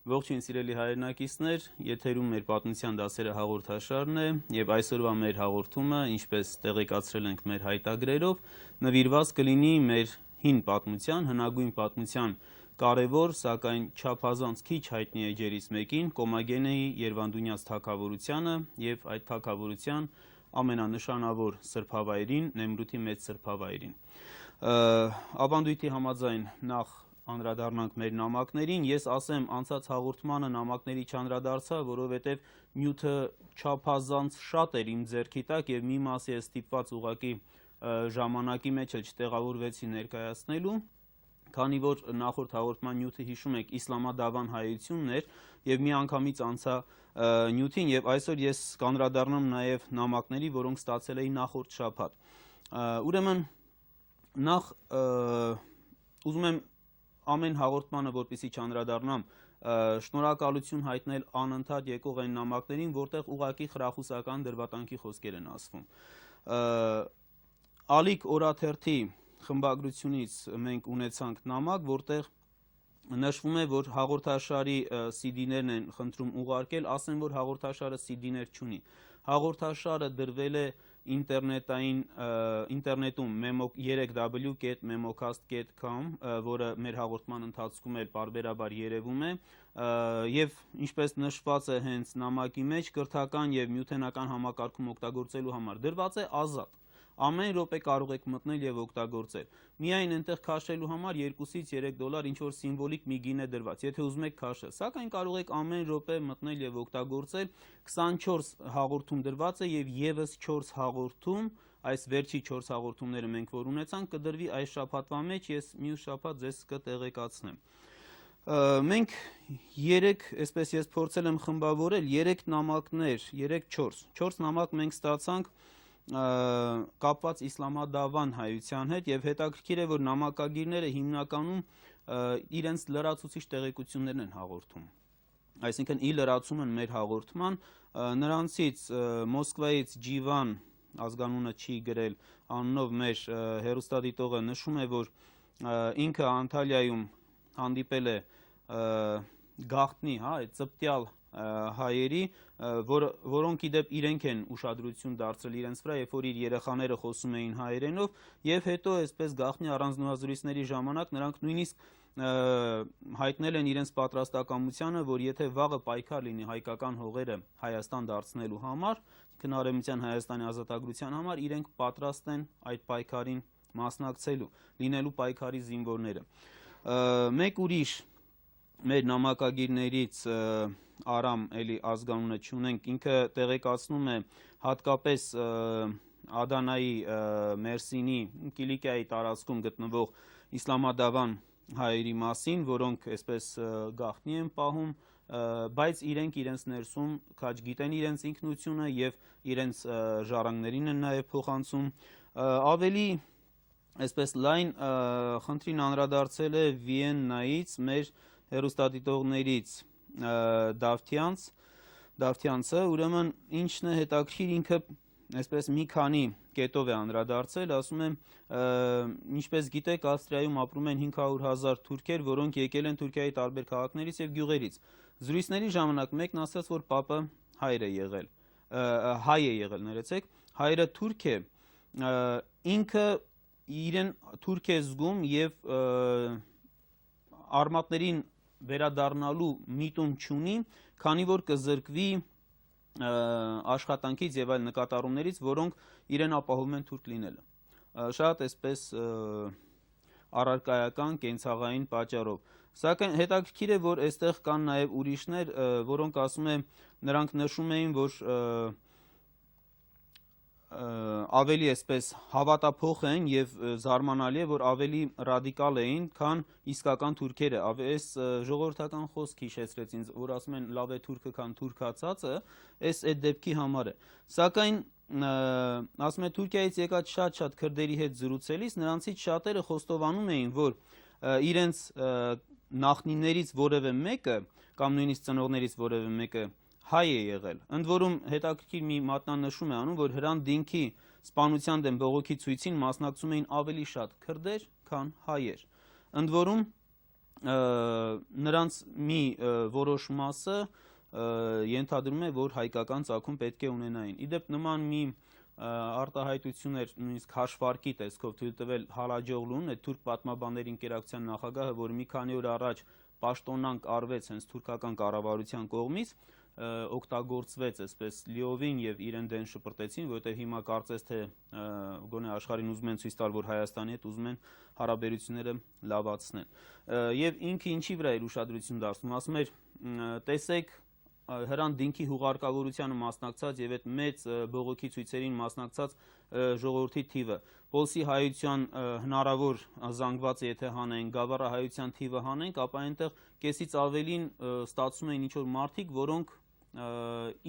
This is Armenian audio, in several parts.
Ողջույն սիրելի հայրենակիցներ, եթերում մեր պատմության դասերը հաղորդաշարն է եւ այսօրվա մեր հաղորդումը, ինչպես տեղեկացրել ենք մեր հայտագրերով, նվիրված կլինի մեր հին պատմության, հնագույն պատմության կարևոր, սակայն չափազանց քիչ հայտնի էջերից մեկին, Կոմագենեի Երվանդունյաց թագավորությանը եւ այդ թագավորության ամենանշանավոր սրբավայրին, Նեմրութի մեծ սրբավայրին։ Ավանդույթի համաձայն նախ անդրադառնանք մեր նամակներին, ես ասեմ անցած հաղորդմանը նամակների չանդրադարձա, որովհետև նյութը չափազանց շատ էր իմ ձեռքի տակ եւ մի մասի է ստիպված ուղղակի ժամանակի մեջ չտեղավորվեցի ներկայացնելու, քանի որ նախորդ հաղորդման նյութը հիշում եք իսլամադավան հայությունն էր եւ մի անգամից անցա նյութին եւ այսօր ես կանդրադառնամ նաեւ նամակների, որոնք ստացել էի նախորդ շաբաթ։ Ուրեմն նախ ուզում եմ ամեն հաղորդմանը, որպեսզի չանդրադառնամ, շնորհակալություն հայտնել անընդհատ եկող այն նամակներին, որտեղ ուղղակի խրախուսական դրվատանքի խոսքեր են ասվում։ Ալիք օրաթերթի խմբագրությունից մենք ունեցանք նամակ, որտեղ նշվում է, որ հաղորդաշարի CD-ներն են խնդրում ուղարկել, ասեն, որ հաղորդաշարը CD-ներ չունի։ Հաղորդաշարը դրվել է ինտերնետում 3w.memocast.com, որը մեր հաղորդման ընթացքում էլ պարբերաբար երևում է, եւ ինչպես նշված է հենց նամակի մեջ, կրթական եւ նյութենական համակարգում օգտագործելու համար դրված է ազատ։ Ամեն րոպե կարող եք մտնել եւ օգտագործել։ Միայն այնտեղ քաշելու համար $2-3 ինչ-որ սիմվոլիկ մի գին է դրված, եթե ուզում եք քաշել, սակայն կարող եք ամեն րոպե մտնել եւ օգտագործել։ 24 հաղորդում դրված է եւ եւս 4 հաղորդում, այս վերջի 4 հաղորդումները մենք որ ունեցանք, կդրվի այս շաբաթվա մեջ, ես մյուս շաբաթ ձեզ կտեղեկացնեմ։ Մենք 3, այսպես ես փորձել եմ խմբավորել, 3 նամակներ, 4 նամակ մենք ստացանք կապված իսլամադավան հայության հետ եւ հետաքրքիր է, որ նամակագիրները հիմնականում իրենց լրացուցիչ տեղեկություններն են հաղորդում։ Այսինքն ի լրացում են մեր հաղորդման, նրանցից Մոսկվայից Ջիվան, ազգանունը չի գրել, անունով մեր հեռուստադիտողը նշում է, որ ինքը Անտալիայում հանդիպել է գաղտնի, ծպտյալ հայերի, որոնք իդեպ իրենք են ուշադրություն դարձրել իրենց վրա, երբ որ իր երեխաները խոսում էին հայերենով, եւ հետո այսպես գաղտնի առանձնահազրույցների ժամանակ նրանք նույնիսկ հայտնել են իրենց պատրաստակամությանը, որ եթե վաղը պայքար լինի հայկական հողերը Հայաստան դարձնելու համար, Արևմտյան Հայաստանի ազատագրության համար, իրենք պատրաստ են այդ պայքարին մասնակցելու, լինելու պայքարի զինվորները։ Մեկ ուրիշ մեր նամակագիրներից Արամ էլի ազգանունը չունենք, ինքը տեղեկացնում է հատկապես Ադանայի Մերսինի Կիլիկիայի տարածքում գտնվող իսլամադավան հայերի մասին, որոնք այսպես գաղտնի են պահում, բայց իրենք իրենց ներսում քաջ գիտեն իրենց ինքնությունը եւ իրենց ժառանգներին են նաեւ փոխանցում։ Ավելի այսպես լայն խնդրին անդրադարձել է Վիեննայից մեր հեռուստադիտողներից Դավթյանցը, ուրեմն ինչն է հետաքրքիր, ինքը այսպես մի քանի կետով է անդրադարձել, ասում եմ, ինչպես գիտեք, Ավստրիայում ապրում են 500,000 թուրքեր, որոնք եկել են Թուրքիայի տարբեր քաղաքներից եւ գյուղերից։ Զրույցների ժամանակ մեկն ասաց, որ պապը հայ է եղել, ներեցեք, հայրը թուրք է, ինքը իրեն թուրք է զգում եւ արմատներին վերադառնալու միտում չունի, քանի որ կզրկվի աշխատանքից եւ այլ նկատառումներից, որոնք իրեն ապահովում են թուրք լինելը։ Շատ այսպես առարկայական կենցաղային պատճառով։ Սակայն հետաքրքիր է, որ այստեղ կան նաեւ ուրիշներ, որոնք ասում են, նրանք նշում էին, որ ավելի այսպես հավատափոխ են եւ զարմանալի է, որ ավելի ռադիկալ էին, քան իսկական թուրքերը։ Այս ժողովրդական խոսք հիշեցրեց ինձ, որ ասում են լավ է թուրքը, քան թուրքացածը, այդ դեպքի համար է։ Սակայն ասում է Թուրքիայից եկած շատ քրդերի հետ զրուցելիս նրանցից շատերը խոստովանում էին, որ իրենց նախնիներից որևէ մեկը կամ նույնիսկ ծնողներից որևէ մեկը հայ է եղել։ Ընդ որում հետաքրքիր մի մատնանշում է անում, որ Հրանտ Դինքի սպանության դեմ բողոքի ցույցին մասնակցում էին ավելի շատ քրդեր, քան հայեր։ Ընդ որում նրանց մի որոշ մասը ենթադրում է, որ հայկական ծագում պետք է ունենային։ Իդեպ նման մի արտահայտություններ նույնիսկ հաշվարկի տեսքով թույլ տվել Հալաջօղլուն, այդ թուրք պատմաբանների ընկերակցության նախագահը, որ մի քանի օր առաջ պաշտոնանկ արվեց հենց թուրքական կառավարության կողմից, օգտագործվեց այսպես լիովին եւ իրեն դեն շպրտեցին, որովհետեւ հիմա կարծես թե գոնե աշխարհին ուզում են ցույց տալ, որ Հայաստանի հետ ուզում են հարաբերությունները լավացնել։ Եվ ինքը ինչի վրա էր ուշադրություն դարձնում, ասում էր, տեսեք Հրանտ Դինքի հուղարկավորությանը մասնակցած եւ այդ մեծ բողոքի ցույցերին մասնակցած ժողովրդի թիվը, Պոլսի հայության հնարավոր զանգվածը եթե հանենք, Գավառա հայության թիվը հանենք, ապա այնտեղ կեսից ավելին ստացվում են ինչ-որ մարդիկ, որոնք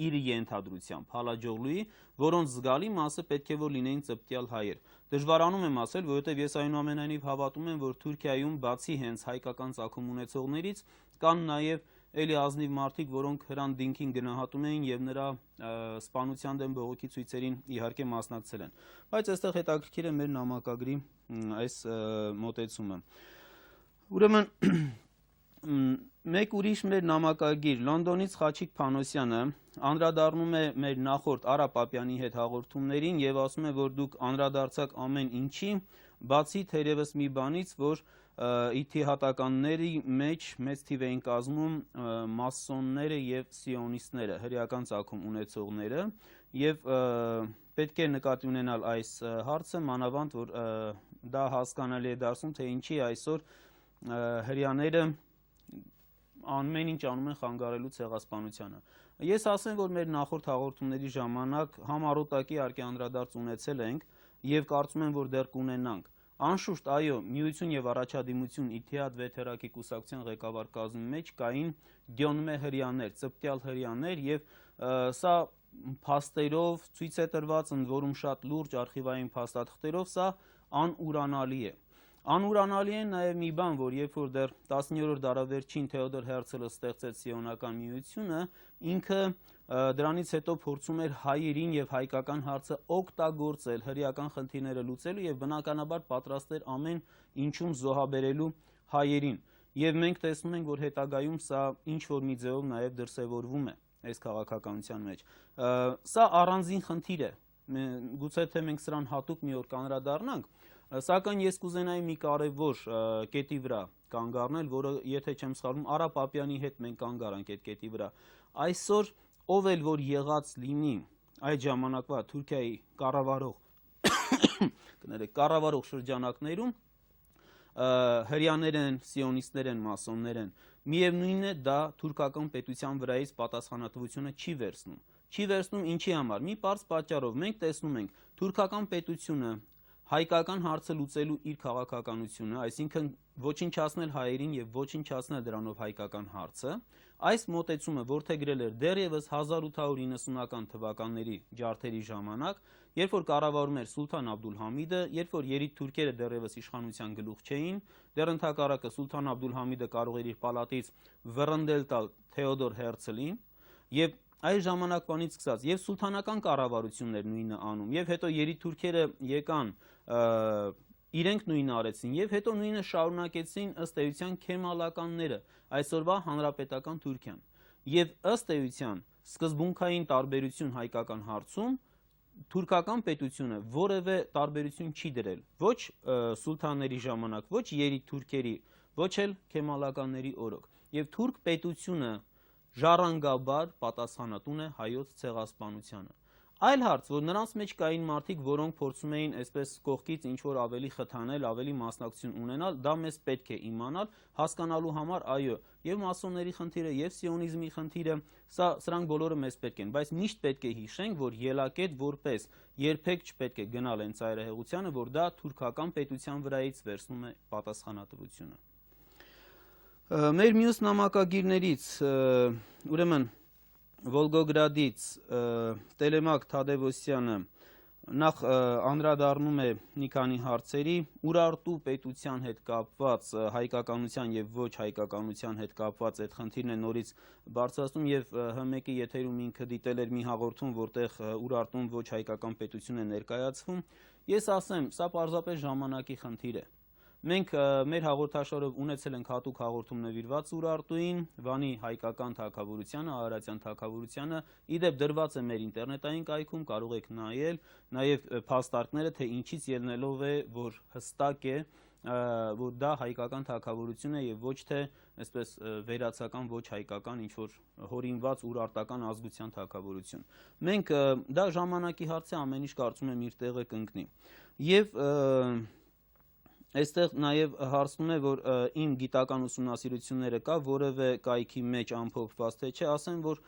իր ենթադրությամբ Հալաջօղլուի, որոնց զգալի մասը պետք է որ լինեին ծպտյալ հայեր։ Դժվարանում եմ ասել, որովհետև ես այնուամենայնիվ հավատում եմ, որ Թուրքիայում բացի հենց հայկական ծագում ունեցողներից կան նաև էլի ազնիվ մարդիկ, որոնք Հրանտ Դինքին գնահատում էին եւ նրա սպանության դեմ բողոքի ցույցերին իհարկե մասնակցել են։ Բայց այստեղ հետաքրքիր է մեր նամակագրի այս մոտեցումը։ Ուրեմն մեկ ուրիշ մեր նամակագիր Լոնդոնից Խաչիկ Փանոսյանը անդրադառնում է մեր նախորդ Արա Պապյանի հետ հաղորդումներին եւ ասում է, որ դուք անդրադարձաք ամեն ինչի, բացի թերևս մի բանից, որ իթիհատականների մեջ մեծ թիվ էին կազմում մասոնները եւ սիոնիստները, հրեական ծագում ունեցողները եւ պետք է նկատի ունենալ այս հարցը, մանավանդ որ դա հասկանալի է դարձնում, թե ինչի այսօր հրեաները ամեն ինչ անում են խանգարելու ցեղասպանությանը։ Ես ասեմ, որ մեր նախորդ հաղորդումների ժամանակ համառոտակի արկի անդրադարձ ունեցել ենք եւ կարծում եմ, որ դեռ կունենանք։ Անշուշտ, այո, միություն եւ առաջադիմություն Իթիհադ վեթերակի կուսակցության ղեկավար կազմի մեջ կային դյոնմե հրեաներ, ծպտյալ հրեաներ եւ սա փաստերով ցույց է տրված, ընդ որում շատ լուրջ արխիվային փաստաթղթերով, սա անուրանալի է։ Անուրանալի է նաեւ մի բան, որ երբ որ դեռ 19-րդ դարավերջին Թեոդոր Հերցլը ստեղծեց Սիոնական միությունը, ինքը դրանից հետո փորձում էր հայերին եւ հայկական հարցը օգտագործել հրեական խնդիրները լուծելու եւ բնականաբար պատրաստ էր ամեն ինչում զոհաբերելու հայերին։ Եվ մենք տեսնում ենք, որ հետագայում սա ինչ որ մի ձևով նաեւ դրսևորվում է այս քաղաքականության մեջ։ Սա առանձին խնդիր է։ Գուցե թե մենք սրան հատուկ մի օր կանդրադառնանք, սակայն ես կուզենայի մի կարևոր կետի վրա կանգ առնել, որը եթե չեմ սխալվում, Արա Պապյանի հետ մենք կանգ առանք այդ կետի վրա։ Այսօր ով էլ որ եղած լինի այդ ժամանակվա Թուրքիայի կառավարող շրջանակներում, հրեաներ են, սիոնիստներ են, մասոններ են, միևնույնն է դա թուրքական պետության վրայից պատասխանատվությունը չի վերցնում։ Չի վերցնում ինչի համար։ Մի պարզ պատճառով մենք տեսնում ենք թուրքական պետությունը հայկական հարցը լուծելու իր քաղաքականությունը, այսինքն ոչնչացնել հայերին եւ ոչնչացնել դրանով հայկական հարցը, այս մոտեցումը որդեգրել էր դեռևս 1890-ական թվականների ջարդերի ժամանակ, երբ որ կառավարում էր Սուլթան Աբդուլհամիդը, երբ որ երիտ թուրքերը դեռևս իշխանության գլուխ չէին, դեռ ընդհակառակը Սուլթան Աբդուլհամիդը կարող էր իր պալատից վռնդել տալ Թեոդոր Հերցլին եւ այս ժամանակվանից սկսած եւ սուլթանական կառավարություններ նույնը անում եւ հետո երիտ թուրքերը եկան իրենք նույնը արեցին եւ հետո նույնը շարունակեցին ըստ էության քեմալականները, այսօրվա հանրապետական Թուրքիան։ Եվ ըստ էության սկզբունքային տարբերություն հայկական հարցում թուրքական պետությունը որևէ տարբերություն չի դրել ոչ սուլթանների ժամանակ, ոչ երիտ թուրքերի, ոչ էլ քեմալականների օրոք։ Եվ թուրք պետությունը ժառանգաբար պատասխանատուն է հայոց ցեղասպանությանը։ Այլ հարց, որ նրանց մեջ կային մարդիկ, որոնք փորձում էին այսպես կողքից ինչ-որ ավելի խթանել, ավելի մասնակցություն ունենալ, դա մեզ պետք է իմանալ, հասկանալու համար, այո, եւ մասոնների խնդիրը, եւ սիոնիզմի խնդիրը, սրանք բոլորը մեզ պետք են, բայց միշտ պետք է հիշենք, որ ելակետ որպես երբեք չպետք է գնալ այն ծայրահեղությանը, որ դա թուրքական պետության վրայից վերցնում է պատասխանատվությունը։ Մեր մյուս նամակագիրներից, ուրեմն Վոլգոգրադից Տելեմակ Թադևոսյանը նախ անդրադառնում է մի քանի հարցերի, Ուրարտու պետության հետ կապված հայկականության եւ ոչ հայկականության հետ կապված այդ խնդիրն է նորից բարձրացնում եւ ՀՄԿ-ի եթերում ինքը դիտել էր մի հաղորդում, որտեղ Ուրարտուն ոչ հայկական պետություն է ներկայացվում։ Ես ասեմ, սա պարզապես ժամանակի խնդիր է։ Մենք մեր հաղորդաշարով ունեցել ենք հատուկ հաղորդում նվիրված Ուրարտուին, Վանի հայկական թագավորությանը, Արարատյան թագավորությանը, իդեպ դրված է մեր ինտերնետային կայքում, կարող եք նայել, նաև փաստարկները, թե ինչից ելնելով է, որ հստակ է, որ դա հայկական թագավորություն է եւ ոչ թե այսպես վերացական, ոչ հայկական ինչ-որ հորինված ուրարտական ազգության թագավորություն։ Մենք դա ժամանակի հարց է, ամեն ինչ կարծում եմ իր տեղը կընկնի։ Եվ այստեղ նաև հարցնում է, որ իմ գիտական ուսումնասիրությունները կա, որևէ կայքի մեջ ամփոփված թե չէ, ասեմ, որ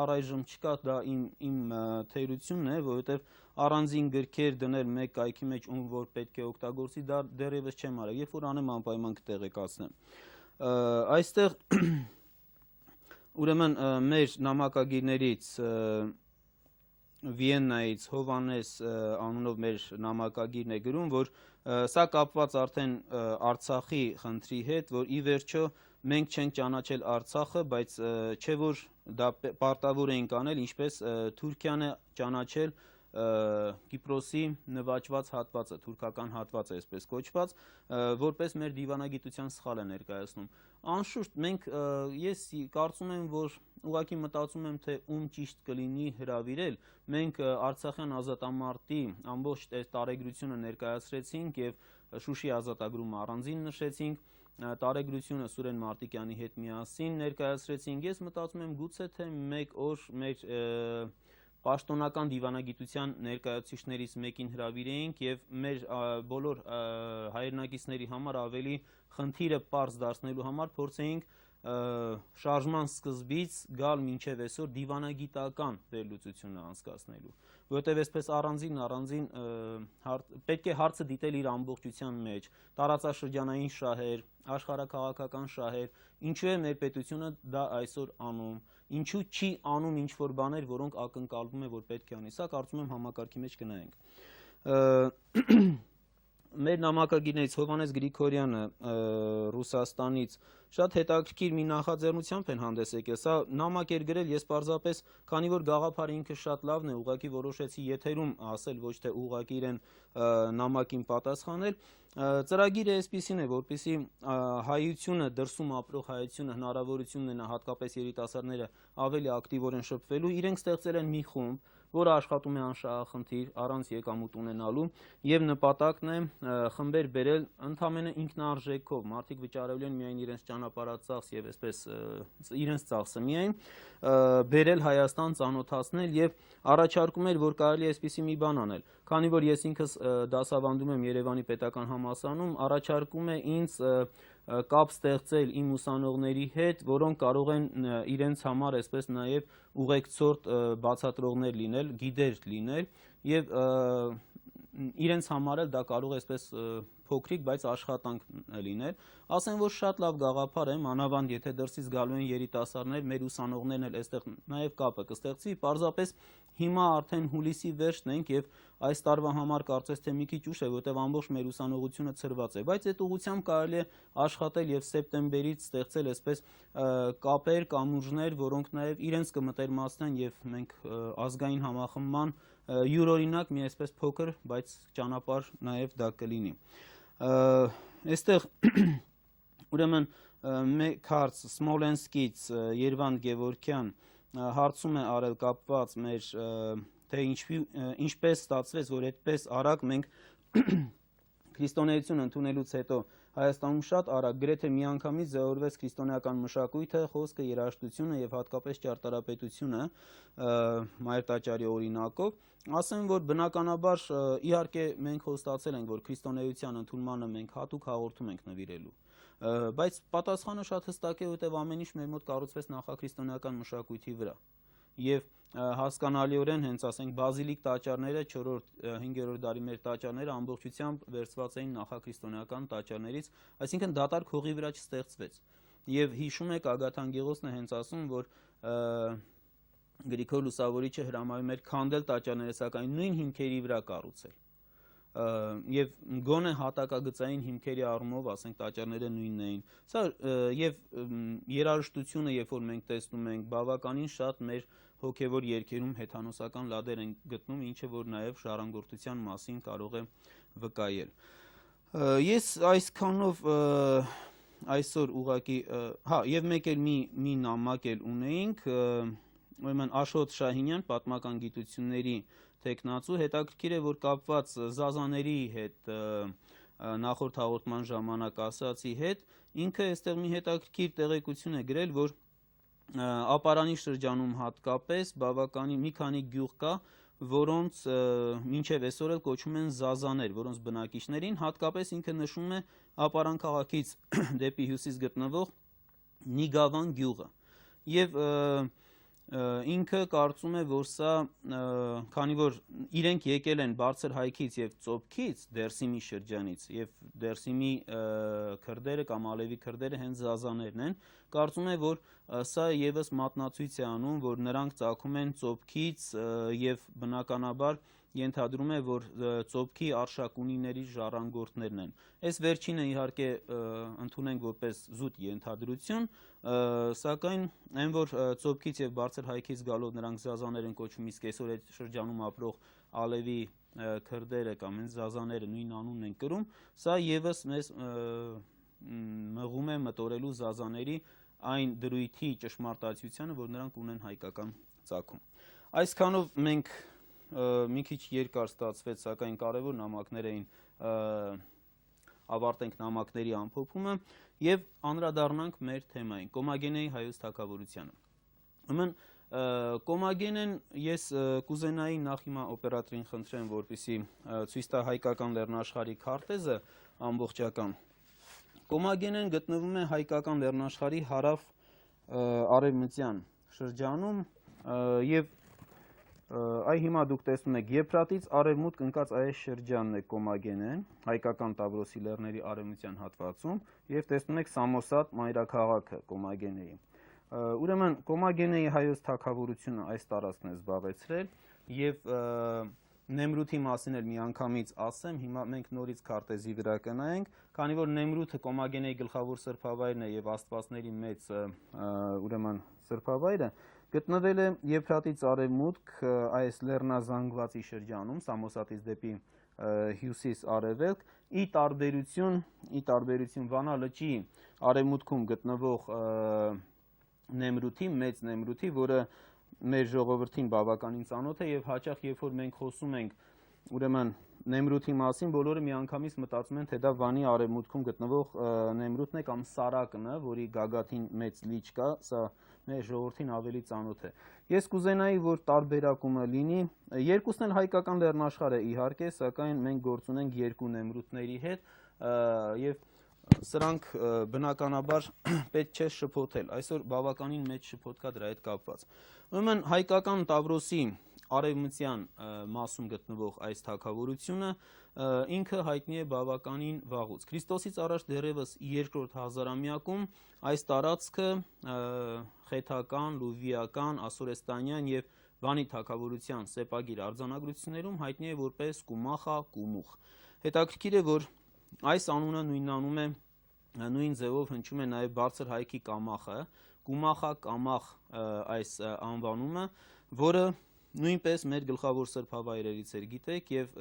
առայժմ չկա, դա իմ թերությունն է, որովհետև առանձին գրքեր դնել մեկ կայքի մեջ, ում որ պետք է օգտագործի, դա դեռևս չեմ արել, երբ որ անեմ անպայման կտեղեկացնեմ։ Այստեղ ուրեմն մեր նամակագիրներից Վիեննայից Հովանես անունով մեր նամակագիրն է գրում, որ սա կապված արդեն Արցախի խնդրի հետ, որ ի վերջո մենք չենք ճանաչել Արցախը, բայց չէ որ դա պարտավոր էինք անել, ինչպես Թուրքիան է ճանաչել Կիպրոսի նվաճված հատվածը, թուրքական հատվածը այսպես կոչված, որպես մեր դիվանագիտության սխալ է ներկայացնում։ Անշուշտ մենք ես կարծում եմ, որ ուղղակի մտածում եմ, թե ում ճիշտ կլինի հրավիրել։ Մենք Արցախյան ազատամարտի ամբողջ տարեգրությունը ներկայացրեցինք եւ Շուշի ազատագրումը առանձին նշեցինք, տարեգրությունը Սուրեն Մարտիկյանի հետ միասին ներկայացրեցինք։ Ես մտածում եմ, գուցե թե մեկ օր մեր պաշտոնական դիվանագիտության ներկայացուցիչներից մեկին հրավիրեինք եւ մեր բոլոր հայրենակիցների համար ավելի խնդիրը պարզ դարձնելու համար փորձեինք շարժման սկզբից գալ մինչև այսօր դիվանագիտական վերլուծությունը անցկացնելու, որովհետև այսպես առանձին պետք է հարցը դիտել իր ամբողջության մեջ, տարածաշրջանային շահեր, աշխարհաքաղաքական շահեր, ինչու է մեր պետությունը դա այսօր անում, ինչու չի անում ինչ-որ բաներ, որոնք ակնկալվում է, որ պետք է անի, սա կարծում եմ համակարգի մեջ կնայենք։ Մեր նամակագիրներից Հովանես Գրիգորյանը Ռուսաստանից շատ հետաքրքիր մի նախաձեռնությամբ են հանդես եկել։ Սա նամակ էր գրել, ես պարզապես, քանի որ գաղափարը ինքը շատ լավն է, ուղղակի որոշեցի եթերում ասել, ոչ թե ուղղակի իրեն նամակին պատասխանել։ Ծրագիրը այսպիսին է, որպեսզի հայությունը, դրսում ապրող հայությունը հնարավորություն ունենա, հատկապես երիտասարդները ավելի ակտիվորեն շփվելու, իրենք ստեղծել են մի խումբ, որը աշխատում է անշահախնդիր, առանց եկամուտ ունենալու, եւ նպատակն է խմբեր բերել ընդամենը ինքնարժեքով, մարդիկ վճարելու են միայն իրենց ճանապարհածախս եւ այսպես իրենց ծախսը միայն, բերել Հայաստան, ծանոթացնել եւ առաջարկում էր, որ կարելի է այսպիսի մի բան անել։ Քանի որ ես ինքս դասավանդում եմ Երևանի պետական համալսարանում, առաջարկում է ինձ կապ ստեղծել իմ ուսանողների հետ, որոնք կարող են իրենց համար այսպես նաև ուղեկցորդ բացատրողներ լինել, գիդեր լինել եւ իրենց համար էլ դա կարող է այսպես փոքրիկ, բայց աշխատանք լինել։ Ասեմ, որ շատ լավ գաղափար է, մանավանդ եթե դրսից գալու են երիտասարդներ, մեր ուսանողներն էլ այստեղ նաև կապը կստեղծվի, պարզապես հիմա արդեն հուլիսի վերջն ենք եւ այս տարվա համար կարծես թե մի քիչ ուշ է, որտեղ ամբողջ մեր ուսանողությունը ցրված է, բայց այդ ուղղությամբ կարելի է աշխատել եւ սեպտեմբերից ստեղծել այսպես կապեր, կամուրջներ, որոնք նաև իրենց կմտերմացնեն եւ մենք ազգային համախմբման յուրօրինակ մի այսպես փոքր, բայց ճանապարհ նաև դա կլինի։ Այստեղ ուրեմն մեկ հարց Սմոլենսկից Երվանդ Գևորգյան հարցում է արել կապված մեր թե ինչպես ստացվեց, որ այդպես արագ մենք քրիստոնեություն ընդունելուց հետո Հայաստանում շատ արագ գրեթե միանգամից ձևավորվեց քրիստոնեական մշակույթը, խոսքը, երաժշտությունը եւ հատկապես ճարտարապետությունը Մայր տաճարի օրինակով։ Ասեմ, որ բնականաբար իհարկե մենք հոստացել ենք, որ քրիստոնեության ընդունմանը մենք հատուկ հաղորդում ենք նվիրելու, բայց պատասխանը շատ հստակ է, որտեղ ամեն ինչ մեր մոտ կառուցվեց նախաքրիստոնեական մշակույթի վրա։ Եվ հասկանալիորեն հենց ասենք բազիլիկ տաճարները 4-րդ, 5-րդ դարի մեր տաճարները ամբողջությամբ վերցված էին նախաքրիստոնեական տաճարներից, այսինքն դատարկ հողի վրա չստեղծվեց։ Եվ հիշում եք Ագաթան Գեղոսն է հենց ասում, որ Գրիգոր Լուսավորիչը հրամայում էր քանդել տաճարները, սակայն նույն հիմքերի վրա կառուցել։ Եվ գոնե հատակագծային հիմքերի առումով, ասենք տաճարները նույնն էին։ Սա եւ երաժշտությունը, երբ որ մենք տեսնում ենք, բավականին շատ մեր հոգևոր երգերում հեթանոսական լադեր են գտնում, ինչը որ նաև ժառանգորդության մասին կարող է վկայել։ Ես այսքանով այսօր ուղղակի եւ մեկ էլ մի նամակ էլ ունեինք, ուրեմն Աշոտ Շահինյան, պատմական գիտությունների տեխնացու, հետաքրքիր է, որ կապված Զազաների հետ նախորդ հաղորդման ժամանակ ասացի հետ, ինքը այստեղ մի հետաքրքիր տեղեկություն է գրել, որ ապարանի շրջանում հատկապես բավականին մի քանի գյուղ կա, որոնց մինչև այսօր էլ կոչում են Զազաներ, որոնց բնակիչներին հատկապես ինքը նշում է ապարան քաղաքից դեպի հյուսիս գտնվող Նիգավան գյուղը եւ ինքը կարծում է, որ սա քանի որ իրենք եկել են բարձր հայքից եւ ծոփքից Դերսիմի շրջանից եւ Դերսիմի քրդերը կամ ալևի քրդերը հենց Զազաներն են, կարծում է, որ սա եւս մատնացույց է անում, որ նրանք ծագում են ծոփքից եւ բնականաբար ենթադրում է, որ ծոփքի արշակունիների ժառանգորդներն են։ Այս վերջինը իհարկե ընդունենք որպես զուտ ենթադրություն, սակայն այն որ ծոփքից եւ բարձր հայքից գալով նրանք Զազաներ են կոչվում, իսկ այսօր այդ շրջանում ապրող ալևի քրդերը կամ հենց Զազաները նույն անունն են կրում, սա եւս մեզ մղում է մտորելու Զազաների այն դրույթի ճշմարտացիությանը, որ նրանք ունեն հայկական ծագում։ Այսքանով մենք մի քիչ երկար ստացվեց, սակայն կարևոր նամակներ էին, ավարտենք նամակների ամփոփումը եւ անդրադառնանք մեր թեմային՝ Կոմագենեի հայոց թագավորությանը։ Ուրեմն Կոմագենեն ես կուզենայի նախ հիմա օպերատորին խնդրեմ, որպեսզի ցույց տա հայկական լեռնաշխարհի քարտեզը ամբողջական։ Կոմագենեն գտնվում է հայկական լեռնաշխարհի հարավ արևմտյան շրջանում եւ այ հիմա դուք տեսնում եք Եփրատից արևմուտք ընկած այս շրջանն է Կոմագենեն, հայկական Տավրոսի լեռների արևմտյան հատվածում եւ տեսնում եք Սամոսատ մայրաքաղաքը Կոմագենեի։ Ուրեմն Կոմագենեի հայոց թագավորությունը այս տարածքն է զբաղեցրել եւ Նեմրութի մասին էլ միանգամից ասեմ, հիմա մենք նորից քարտեզի վրա կնայենք, քանի որ Նեմրութը Կոմագենեի գլխավոր սրբավայրն է եւ աստվածների մեծ ուրեմն սրբավայրը գտնվել է Եփրատից արևմուտք այս լեռնազանգվածի շրջանում, Սամոսատից դեպի հյուսիս արևելք, ի տարբերություն Վանա լճի արևմուտքում գտնվող Նեմրութի, մեծ Նեմրութի, որը մեր ժողովրդին բավականին ծանոթ է եւ հաճախ երբ որ մենք խոսում ենք ուրեմն Նեմրութի մասին, բոլորը միանգամից մտածում են, թե դա Վանի արևմուտքում գտնվող Նեմրութն է կամ Սարակն է, որի գագաթին մեծ լիճ կա, սա մեր ժողովրդին ավելի ծանոթ է։ Ես կուզենայի, որ տարբերակումը լինի, երկուսն էլ հայկական լեռնաշխարհ է իհարկե, սակայն մենք գործ ունենք երկու Նեմրութների հետ եւ սրանք բնականաբար պետք չէ շփոթել։ Այսօր բավականին մեծ շփոթ կա դրա հետ կապված։ Ուրեմն հայկական Տավրոսի արևմտյան մասում գտնվող այս թագավորությունը ինքը հայտնի է բավականին վաղուց։ Քրիստոսից առաջ դեռևս 2-րդ հազարամյակում այս տարածքը խեթական, լուվիական, ասորեստանյան եւ Վանի թագավորության սեպագիր արձանագրություններում հայտնի է որպես Կումախա Կումուխ։ Հետաքրքիր է, որ այս անունը նույնանում է նույն ձևով հնչում է նաև բարձր հայքի կամախը, Կումախա կամախ այս անվանումը, որը նույնպես մեր գլխավոր սրբավայրերից էր, գիտեք, եւ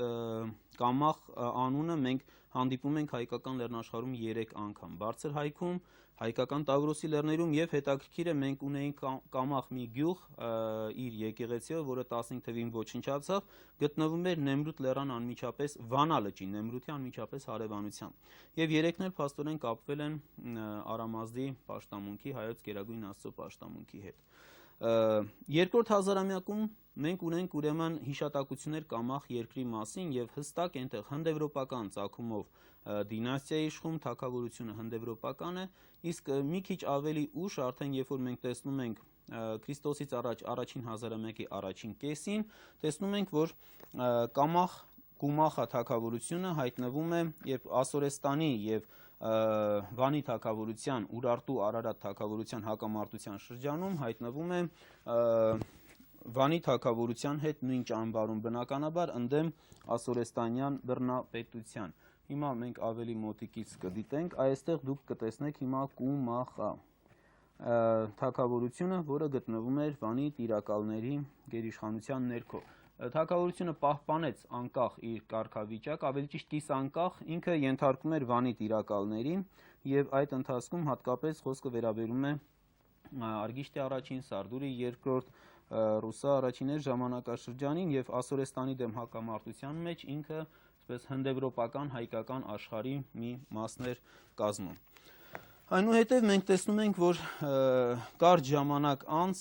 կամախ անունը մենք հանդիպում ենք հայկական լեռնաշխարհում 3 անգամ, բարձր հայքում, հայկական Տավրոսի լեռներում եւ հետաքրքիր է մենք ունեինք կամախ մի գյուղ իր եկեղեցիով, որը 15 թվին ոչնչացավ, գտնվում էր Նեմրութ լեռան անմիջապես Վանա լճի Նեմրութի անմիջապես հարևանությամբ։ Եվ երեքն էլ փաստորեն կապվել են Արամազդի պաշտամունքի, հայոց գերագույն աստծո պաշտամունքի հետ։ Երկրորդ հազարամյակում մենք ունենք ուրեմն հիշատակություններ կամախ երկրի մասին եւ հստակ այնտեղ հնդեվրոպական ծագումով դինաստիայի իշխում, թագավորությունը հնդեվրոպական է, իսկ մի քիչ ավելի ուշ արդեն երբ որ մենք տեսնում ենք Քրիստոսից առաջ առաջին հազարամյակի առաջին կեսին, տեսնում ենք, որ կամախ Կումախա թագավորությունը հայտնվում է երբ Ասորեստանի եւ Վանի թագավորության Ուրարտու Արարատ թագավորության հակամարտության շրջանում հայտնվում է Վանի թագավորության հետ նույն ճամբարում բնականաբար ընդդեմ ասորեստանյան բռնապետության։ Հիմա մենք ավելի մոտիկից կդիտենք, այստեղ դուք կտեսնեք հիմա Կումախա թագավորությունը, որը գտնվում էր Վանի տիրակալների գերիշխանության ներքո։ թագավորությունը պահպանեց անկախ իր կարգավիճակ, ավելի ճիշտ կիսանկախ, ինքը ենթարկում էր վանի տիրակալներին եւ այդ ընթացքում հատկապես խոսքը վերաբերում է Արգիշտի առաջին, Սարդուրի երկրորդ, Ռուսա առաջիներ ժամանակաշրջանին եւ Ասորեստանի դեմ հակամարտության մեջ ինքը այսպես հնդեվրոպական հայկական աշխարհի մի մասն էր կազմում։ Այնուհետև մենք տեսնում ենք, որ կարճ ժամանակ անց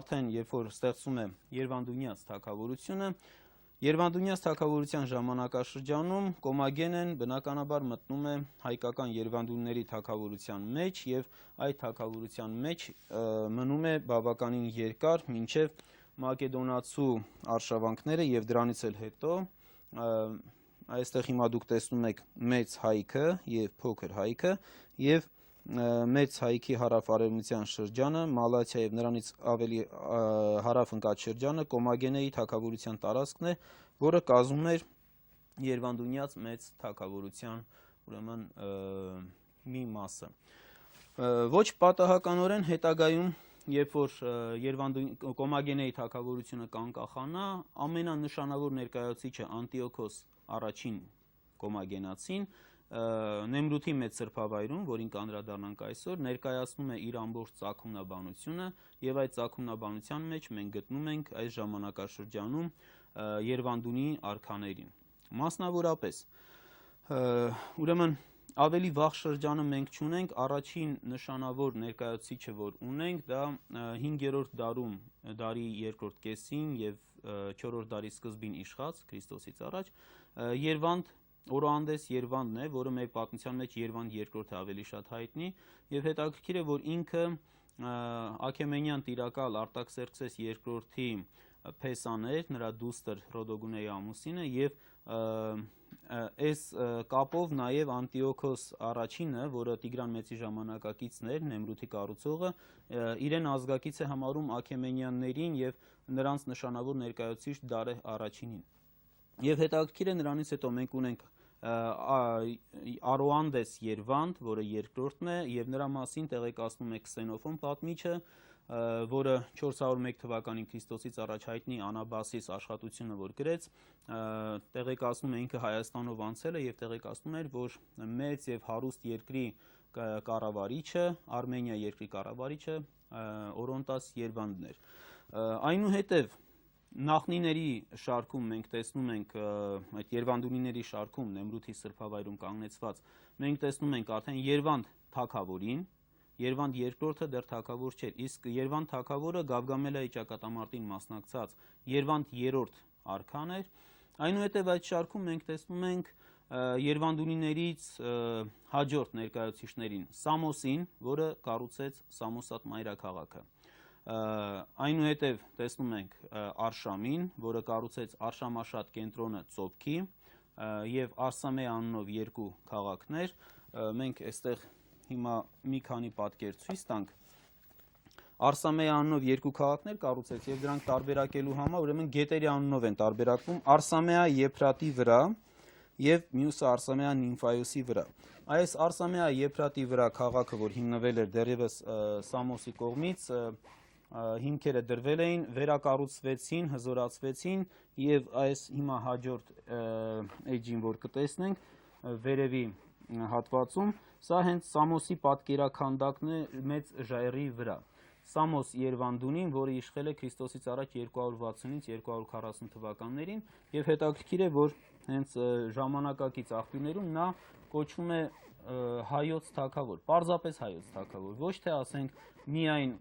արդեն երբ որ ստեղծում է Երվանդունյաց թագավորությունը, Երվանդունյաց թագավորության ժամանակաշրջանում Կոմագենեն բնականաբար մտնում է հայկական Երվանդունների թագավորության մեջ եւ այդ թագավորության մեջ մնում է բավականին երկար, մինչեւ մակեդոնացու արշավանքները եւ դրանից էլ հետո այստեղ հիմա դուք տեսնում եք մեծ հայքը եւ փոքր հայքը եւ մեծ հայքի հարավ-արևմտյան շրջանը, Մալաթիա եւ նրանից ավելի հարավ ընկած շրջանը Կոմագենեի թագավորության տարածքն է, որը կազմում էր Երվանդունյաց մեծ թագավորության ուրեմն մի մասը։ Ոչ պատահականորեն հետագայում, երբ որ Կոմագենեի թագավորությունը կանկախանա, ամենանշանավոր ներկայացուցիչը Անտիոքոս առաջին Կոմագենացին Նեմրութի մեծ սրբավայրում, որին կանդրադառնանք այսօր, ներկայացնում է իր ամբողջ ծագումնաբանությունը եւ այդ ծագումնաբանության մեջ մենք գտնում ենք այս ժամանակաշրջանում Երվանդունի արքաներին։ Մասնավորապես, ուրեմն ավելի վաղ շրջանը մենք չունենք, առաջին նշանավոր ներկայացուցիչը, որ ունենք, դա 5-րդ դարում, դարի երկրորդ կեսին եւ 4-րդ դարի սկզբին իշխած Քրիստոսից առաջ Երվանդ Օրոանդես Երվանդն է, որը մեր պատմության մեջ Երվանդ երկրորդը ավելի շատ հայտնի եւ հետաքրքիր է, որ ինքը Աքեմենյան տիրակալ Արտաքսերքսես երկրորդի Փեսան էր, նրա դուստր Ռոդոգունեի ամուսինը եւ այս կապով նաեւ Անտիոքոս առաջինը, որը Տիգրան Մեծի ժամանակակիցն էր, Նեմրութի կառուցողը, իրեն ազգակից է համարում Աքեմենյաններին եւ նրանց նշանավոր ներկայացուցիչ Դարեհ առաջինին։ Եվ հետաքրքիր է նրանից հետո մենք ունենք Արոանդես Երվանդ, որը երկրորդն է, եւ նրա մասին տեղեկացնում է Քսենոֆոն պատմիչը, որը 401 թվականին Քրիստոսից առաջ հայտնի Անաբասիս աշխատությունը, որ գրեց, տեղեկացնում է ինքը Հայաստանով անցել է եւ տեղեկացնում էր, որ մեծ եւ հարուստ երկրի կառավարիչը, Արմենիա երկրի կառավարիչը Օրոնտաս Երվանդն էր։ Այնուհետև նախնիների շարքում մենք տեսնում ենք այդ Երվանդունիների շարքում Նեմրութի սրբավայրում կանգնեցված, մենք տեսնում ենք արդեն Երվանդ թագավորին, Երվանդ երկրորդը դեռ թագավոր չէր, իսկ Երվանդ թագավորը Գավգամելիայի ճակատամարտին մասնակցած Երվանդ երրորդ արքան էր։ Այնուհետև այդ շարքում մենք տեսնում ենք Երվանդունիներից հաջորդ ներկայացուցիչներին Սամոսին, որը կառուցեց Սամոսատ մայրաքաղաքը։ Այնուհետև տեսնում ենք Արշամին, որը կառուցեց Արշամաշատ կենտրոնը Ծոփքի եւ Արսամե անունով երկու քաղաքներ։ Մենք այստեղ հիմա մի քանի պատկեր ցույց տանք։ Արսամե անունով երկու քաղաքներ կառուցեց եւ դրանք տարբերակելու համար ուրեմն գետերի անունով են տարբերակվում Արսամեա Եփրատի վրա եւ մյուսը Արսամեա Նիմֆայոսի վրա։ Այս Արսամեա Եփրատի վրա քաղաքը, որ հիմնվել էր դեռևս Սամոսի կողմից, հիմքերը դրվել էին, վերակառուցվեցին, հզորացվեցին եւ այս հիմա հաջորդ էջին, որ կտեսնենք, վերևի հատվածում, սա հենց Սամոսի պատկերաքանդակն է մեծ ժայռի վրա։ Սամոս Երվանդունին, որը իշխել է Քրիստոսից առաջ 260-ից 240 թվականներին եւ հետաքրքիր է, որ հենց ժամանակակից աղբյուրներում նա կոչվում է հայոց թագավոր, պարզապես հայոց թագավոր, ոչ թե ասենք միայն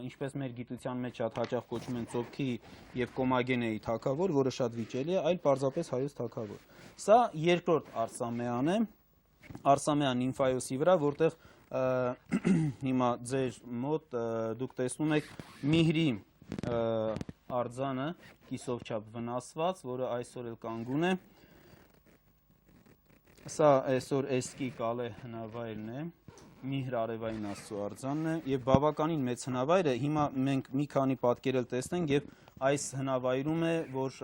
ինչպես մեր գիտության մեջ շատ հաճախ կոչվում են Ծոփքի եւ Կոմագենեի թագավոր, որը շատ վիճելի է, այլ պարզապես հայոց թագավոր։ Սա երկրորդ Արսամեան է, Արսամեա Նիմֆայոսի վրա, որտեղ հիմա ձեր մոտ դուք տեսնում եք Միհրի արձանը կիսով չափ վնասված, որը այսօր էլ կանգուն է։ Սա այսօր Էսկի Կալե հնավայրն է, Միհր արևային աստծո արձանն է եւ բավականին մեծ հնավայր է։ Հիմա մենք մի քանի պատկեր էլ տեսնենք եւ այս հնավայրում է, որ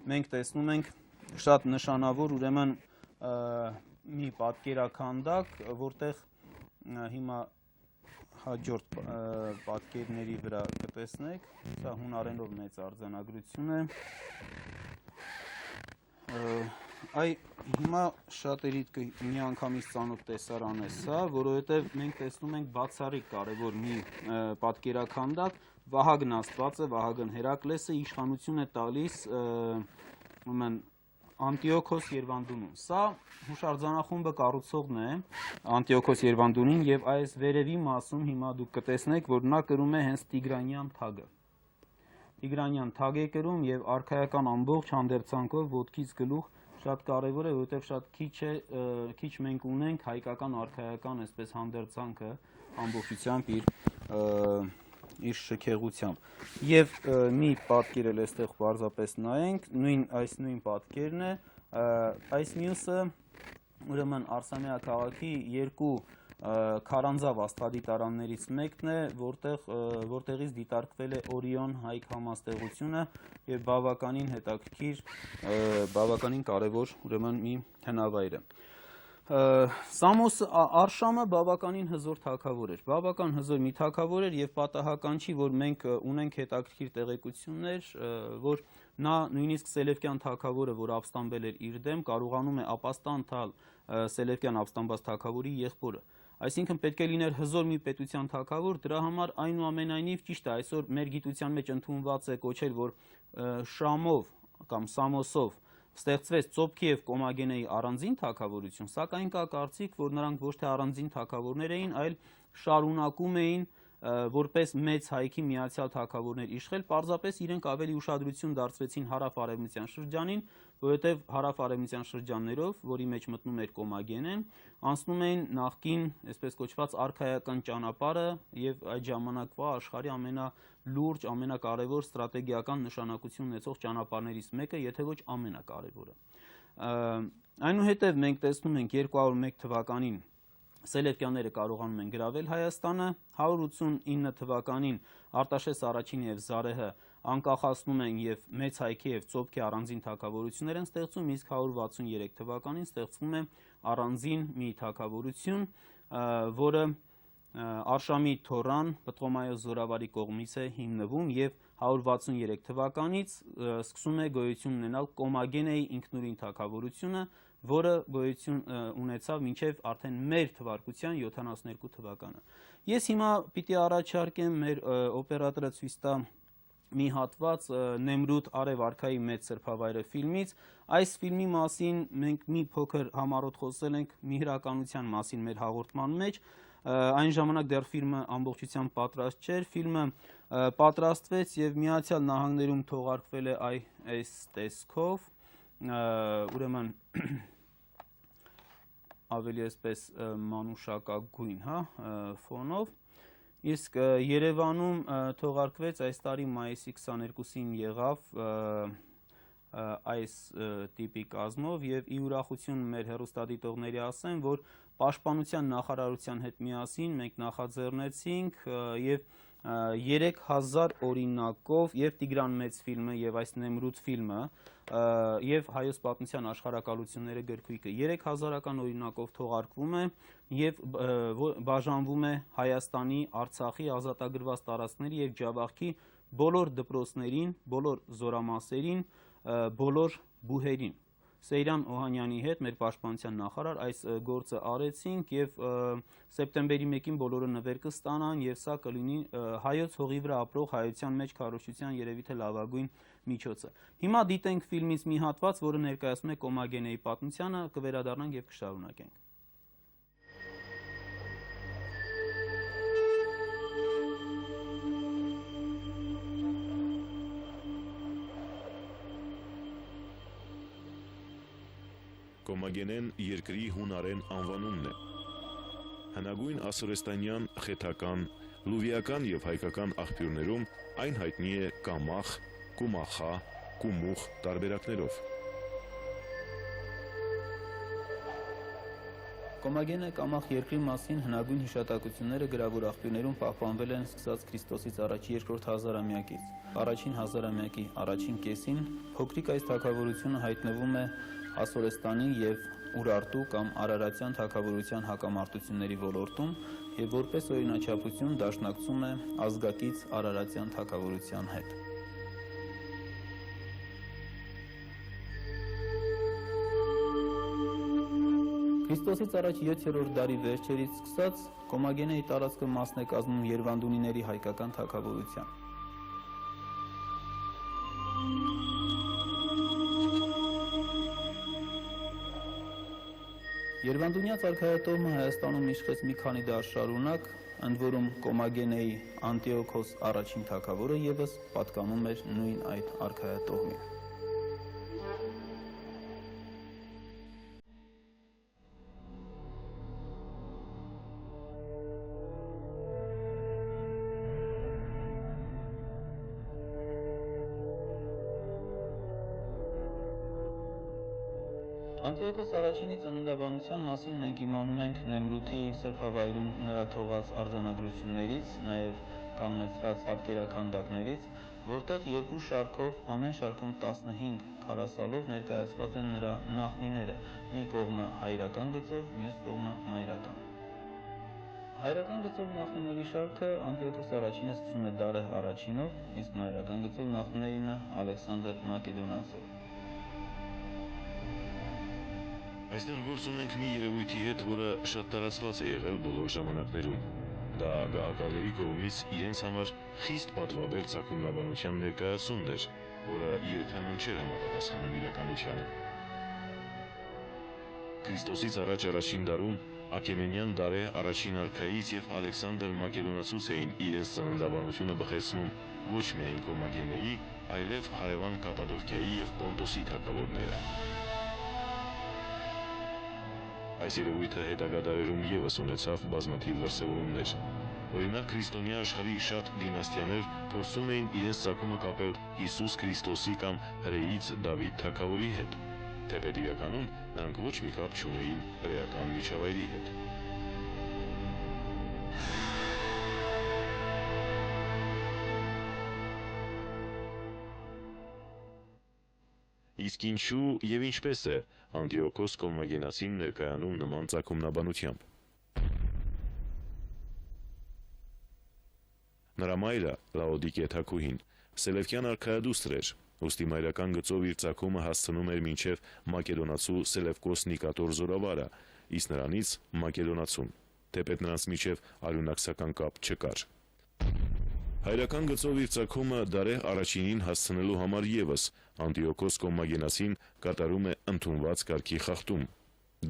մենք տեսնում ենք շատ նշանավոր ուրեմն մի պատկերաքանդակ, որտեղ հիմա հաջորդ պատկերների վրա կտեսնեք, սա հունարենով մեծ արձանագրություն է։ Հիմա շատերիդ միանգամից ծանոթ տեսարան է սա, որովհետև մենք տեսնում ենք բացառիկ կարևոր մի պատկերաքանդակ, Վահագն Աստվածը, Վահագն Հերակլեսը իշխանություն է տալիս Անտիոքոս Երվանդունուն։ Սա հուշարձանախումբը կառուցողն է Անտիոքոս Երվանդունին եւ այս վերևի մասում հիմա դուք կտեսնեք, որ նա կրում է հենց Տիգրանյան թագը։ Տիգրանյան թագ է կրում եւ արքայական ամբողջ հանդերձանքով ոտքից գլուխ շատ կարեւոր է, որովհետեւ շատ քիչ մենք ունենք հայկական արքայական այսպես հանդերձանքը ամբողջությամբ իր շքեղությամբ։ Եվ մի պատկեր էլ այստեղ պարզապես նայենք, այս նույն պատկերն է, այս մյուսը ուրեմն Արսամիա քաղաքի երկու քարանձավ աստղադիտարաններից մեկն է, որտեղից դիտարկվել է Օրիոն հայք համաստեղությունը եւ բավականին հետաքրքիր, բավականին կարեւոր ուրեմն մի հնավայր է։ Սամոս Արշամը բավականին հզոր թագավոր էր, բավական հզոր մի թագավոր էր եւ պատահական չի, որ մենք ունենք հետաքրքիր տեղեկություններ, որ նա նույնիսկ Սելևկյան թագավորը, որ ապստամբել էր իր դեմ, կարողանում է ապաստան տալ Սելևկյան ապստամբած թագավորի եղբորը։ Այսինքն պետք է լիներ հզոր մի պետության թագավոր, դրա համար այնուամենայնիվ ճիշտ է, այսօր մեր գիտության մեջ ընդունված է կոչել, որ Շամով կամ Սամոսով ստեղծվեց Ծոփքի եւ Կոմագենեի առանձին թագավորություն, սակայն կա կարծիք, որ նրանք ոչ թե առանձին թագավորներ էին, այլ շարունակում էին որպես մեծ հայքի միացյալ թագավորներ իշխել, պարզապես իրենք ավելի ուշադրություն դարձրեցին հարավ-արևմտյան շրջանին, որովհետև հարավ-արևմտյան շրջաններով, որի մեջ մտնում էր Կոմագենեն, անցնում էին նախկին, այսպես կոչված արքայական ճանապարհը եւ այդ ժամանակվա աշխարհի ամենալուրջ, ամենակարևոր ստրատեգիական նշանակություն ունեցող ճանապարհներից մեկը, եթե ոչ ամենակարևորը։ Այնուհետև մենք տեսնում ենք 201 թվականին Սելևկյանները կարողանում են գրավել Հայաստանը, 189 թվականին Արտաշես առաջինը եւ Զարեհը անկախացնում են եւ մեծ հայքի եւ Ծոփքի առանձին թագավորություններ են ստեղծում, իսկ 163 թվականին ստեղծվում է առանձին մի թագավորություն, որը Արշամի Թորան Պտղոմայոս Զորավարի կողմից է հիմնվում եւ 163 թվականից սկսում է գոյություն ունենալ Կոմագենեի ինքնուրույն թագավորությունը, որը գոյություն ունեցավ մինչև արդեն մեր թվարկության 72 թվականը։ Ես հիմա պիտի առաջարկեմ մեր օպերատորը ցույց տա մի հատված Նեմրութ Արև արքայի մեծ սրբավայրը ֆիլմից։ Այս ֆիլմի մասին մենք մի փոքր համառոտ խոսել ենք միրականության մասին մեր հաղորդման մեջ։ Այն ժամանակ դեռ ֆիլմը ամբողջությամբ պատրաստ չէր, ֆիլմը պատրաստվեց եւ Միացյալ Նահանգներում թողարկվել է այս տեսքով, ուրեմն ավելի այսպես մանուշակագույն, ֆոնով, իսկ Երևանում թողարկվեց այս տարի մայիսի 22-ին եղավ այս տիպի կազմով եւ ի ուրախություն մեր հեռուստադիտողների ասեմ, որ Պաշտպանության նախարարության հետ միասին մենք նախաձեռնեցինք եւ 3000 օրինակով եւ Տիգրան Մեծ ֆիլմը եւ այս Նեմրութ ֆիլմը եւ Հայոց պատմության աշխարհակալությունները գրքույկը 3000-ական օրինակով թողարկվում է եւ բաժանվում է Հայաստանի, Արցախի ազատագրված տարածքների եւ Ջավախքի բոլոր դպրոցներին, բոլոր զորամասերին, բոլոր բուհերին։ Սեյրան Օհանյանի հետ մեր պաշտպանության նախարար այս գործը արեցինք եւ սեպտեմբերի 1-ին բոլորը նվեր կստանան եւ սա կլինի հայոց հողի վրա ապրող հայության մեջ քարոզչության երևի թե լավագույն միջոցը։ Հիմա դիտենք ֆիլմից մի հատված, որը ներկայացնում է Կոմագենեի պատմությանը, կվերադառնանք եւ կշարունակենք։ Կոմագենեն երկրի հունարեն անվանումն է։ Հնագույն ասորեստանյան, խեթական, լուվիական եւ հայկական աղբյուրներում այն հայտնի է կամախ, կումախա, կումուխ տարբերակներով։ Կոմագենե կամախ երկրի մասին հնագույն հիշատակությունները գրավոր աղբյուրներում պահպանվել են սկսած Քրիստոսից առաջ 2-րդ հազարամյակից։ Առաջին հազարամյակի առաջին կեսին փոքրիկ այս թագավորությունը հայտնվում է Ասորեստանի եւ Ուրարտու կամ Արարատյան թագավորության հակամարտությունների ոլորտում եւ որպես օրինաչափություն դաշնակցում է ազգակից Արարատյան թագավորության հետ։ Քրիստոսից առաջ 7-րդ դարի վերջերից սկսած Կոմագենեի տարածքը մասն է կազմում Երվանդունիների հայկական թագավորության։ Երվանդունյա արքայատոհմը Հայաստանում իշխեց մի քանի դար շարունակ, ընդ որում Կոմագենեի Անտիոքոս առաջին թագավորը ևս պատկանում էր նույն այդ արքայատոհմին։ Անտիոքոս առաջինի ծննդաբանության մասին մենք իմանում ենք Նեմրութի սրբավայրում նրա թողած արձանագրություններից, նաև կանգնեցված պատկերաքանդակներից, որտեղ երկու շարքով, ամեն շարքում 15 քարասալով ներկայացված են նրա նախնիները, մի կողմը հայրական գծով, մյուս կողմը մայրական։ Հայրական գծով նախնիների շարքը Անտիոքոս առաջինը սկսում է Դարեհ առաջինով, իսկ մայրական գծով նախնիներինը Ալեքսանդր Մակեդոնացով։ Այստեղ գործ ունենք մի երևույթի հետ, որը շատ տարածված է եղել բոլոր ժամանակներում։ Դա գահակալների կողմից իրենց համար խիստ պատվաբեր ծագումնաբանության ներկայացումն էր, որը երբեմն չէր համապատասխանում իրականությանը։ Քրիստոսից առաջ առաջին դարում Աքեմենյան Դարեհ առաջին արքայից եւ Ալեքսանդր Մակեդոնացուց էին իրենց ծննդաբանությունը բխեցնում ոչ միայն Կոմագենեի, այլև հարևան Կապադոկիայի եւ Պոնտոսի թագավորները։ Այս երևույթը հետագա դարերում ևս ունեցավ բազմաթիվ դրսևորումներ։ Օրինակ, քրիստոնյա աշխարհի շատ դինաստիաներ փորձում էին իրենց ծագումը կապել Հիսուս Քրիստոսի կամ հրեից Դավիթ թագավորի հետ, թեպետ իրականում նրանք ոչ մի կապ չունեին հրեական միջավայրի հետ։ Իսկ ինչու եւ ինչպես է Անտիոքոս Կոմագենասին ներկայանում նման ծագումնաբանությամբ։ Նրա մայրը Լաոդիկե թագուհին Սելևկյան արքայադուստր էր, ուստի մայրական գծով իր ծագումը հասցնում էր մինչև մակեդոնացու Սելևկոս Նիկատոր զորավարը, իսկ նրանից Մակեդոնացուն, թեպետ նրանց միջև արյունակցական կապ չկար։ Հայրական գծով իր ծագումը Դարեհ առաջինին հասցնելու համար ևս Անտիոքոս Կոմագենասին կատարում է ընդունված կարգի խախտում։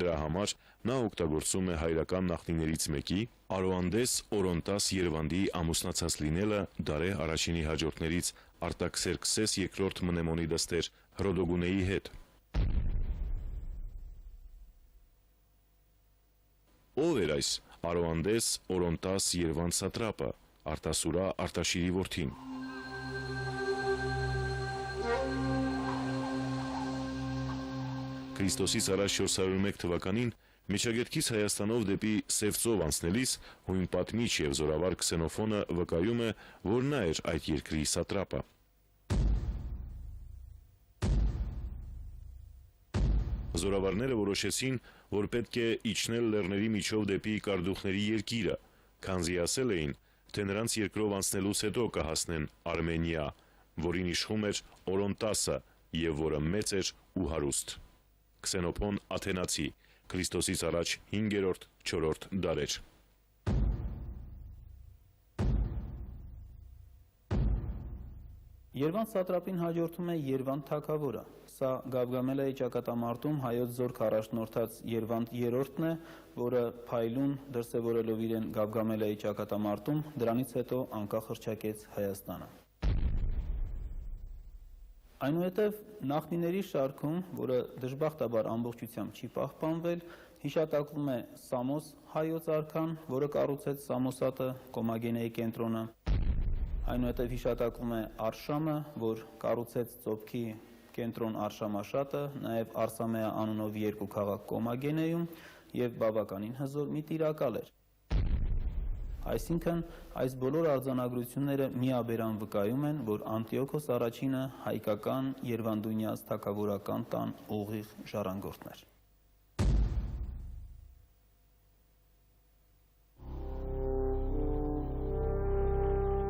Դրա համար նա օգտագործում է հայրական նախնիներից մեկի Արոանդես Օրոնտաս Երվանդի ամուսնացած լինելը Դարեհ առաջինի հաջորդներից Արտաքսերքսես II Մնեմոնի դստեր Հրոդոգունեի հետ։ Ով էր այս Արոանդես Օրոնտաս Երվանդ սատրապը, Արտասուրա Արտաշիրի որդին։ Քրիստոսից առաջ 401 թվականին Միջագետքից Հայաստանով դեպի Սևծով անցնելիս հույն պատմիչ եւ զորավար Քսենոֆոնը վկայում է, որ նա էր այդ երկրի սատրապը։ Զորավարները որոշեցին, որ պետք է իջնել լեռների միջով դեպի Կարդուխների երկիրը, քանզի ասել էին, թե նրանց երկրով անցնելուց հետո կհասնեն Արմենիա, որին իշխում էր Օրոնտասը եւ որը մեծ էր ու հարուստ։ Քսենոփոն Աթենացի, Քրիստոսից առաջ 5-4-րդ դարեր։ Երվանդ սատրապին հաջորդում է Երվանդ թագավորը։ Սա Գավգամելայի ճակատամարտում հայոց զորք առաջնորդած Երվանդ III-ն է, որը փայլուն դրսևորելով իրեն Գավգամելայի ճակատամարտում, դրանից հետո անկախ հռչակեց Հայաստանը։ Այնուհետև նախնիների շարքում, որը դժբախտաբար ամբողջությամբ չի պահպանվել, հիշատակվում է Սամոս հայոց արքան, որը կառուցեց Սամոսատը, Կոմագենեի կենտրոնը։ Այնուհետև հիշատակվում է Արշամը, որ կառուցեց Ծոփքի կենտրոն Արշամաշատը, նաև Արսամեա անունով երկու քաղաք Կոմագենեում եւ բավականին հզոր մի տիրակալ էր։ Այսինքն, այս բոլոր արձանագրությունները միաբերան վկայում են, որ Անտիոքոս առաջինը հայկական Երվանդունյաց թագավորական տան ուղիղ ժառանգորդն էր։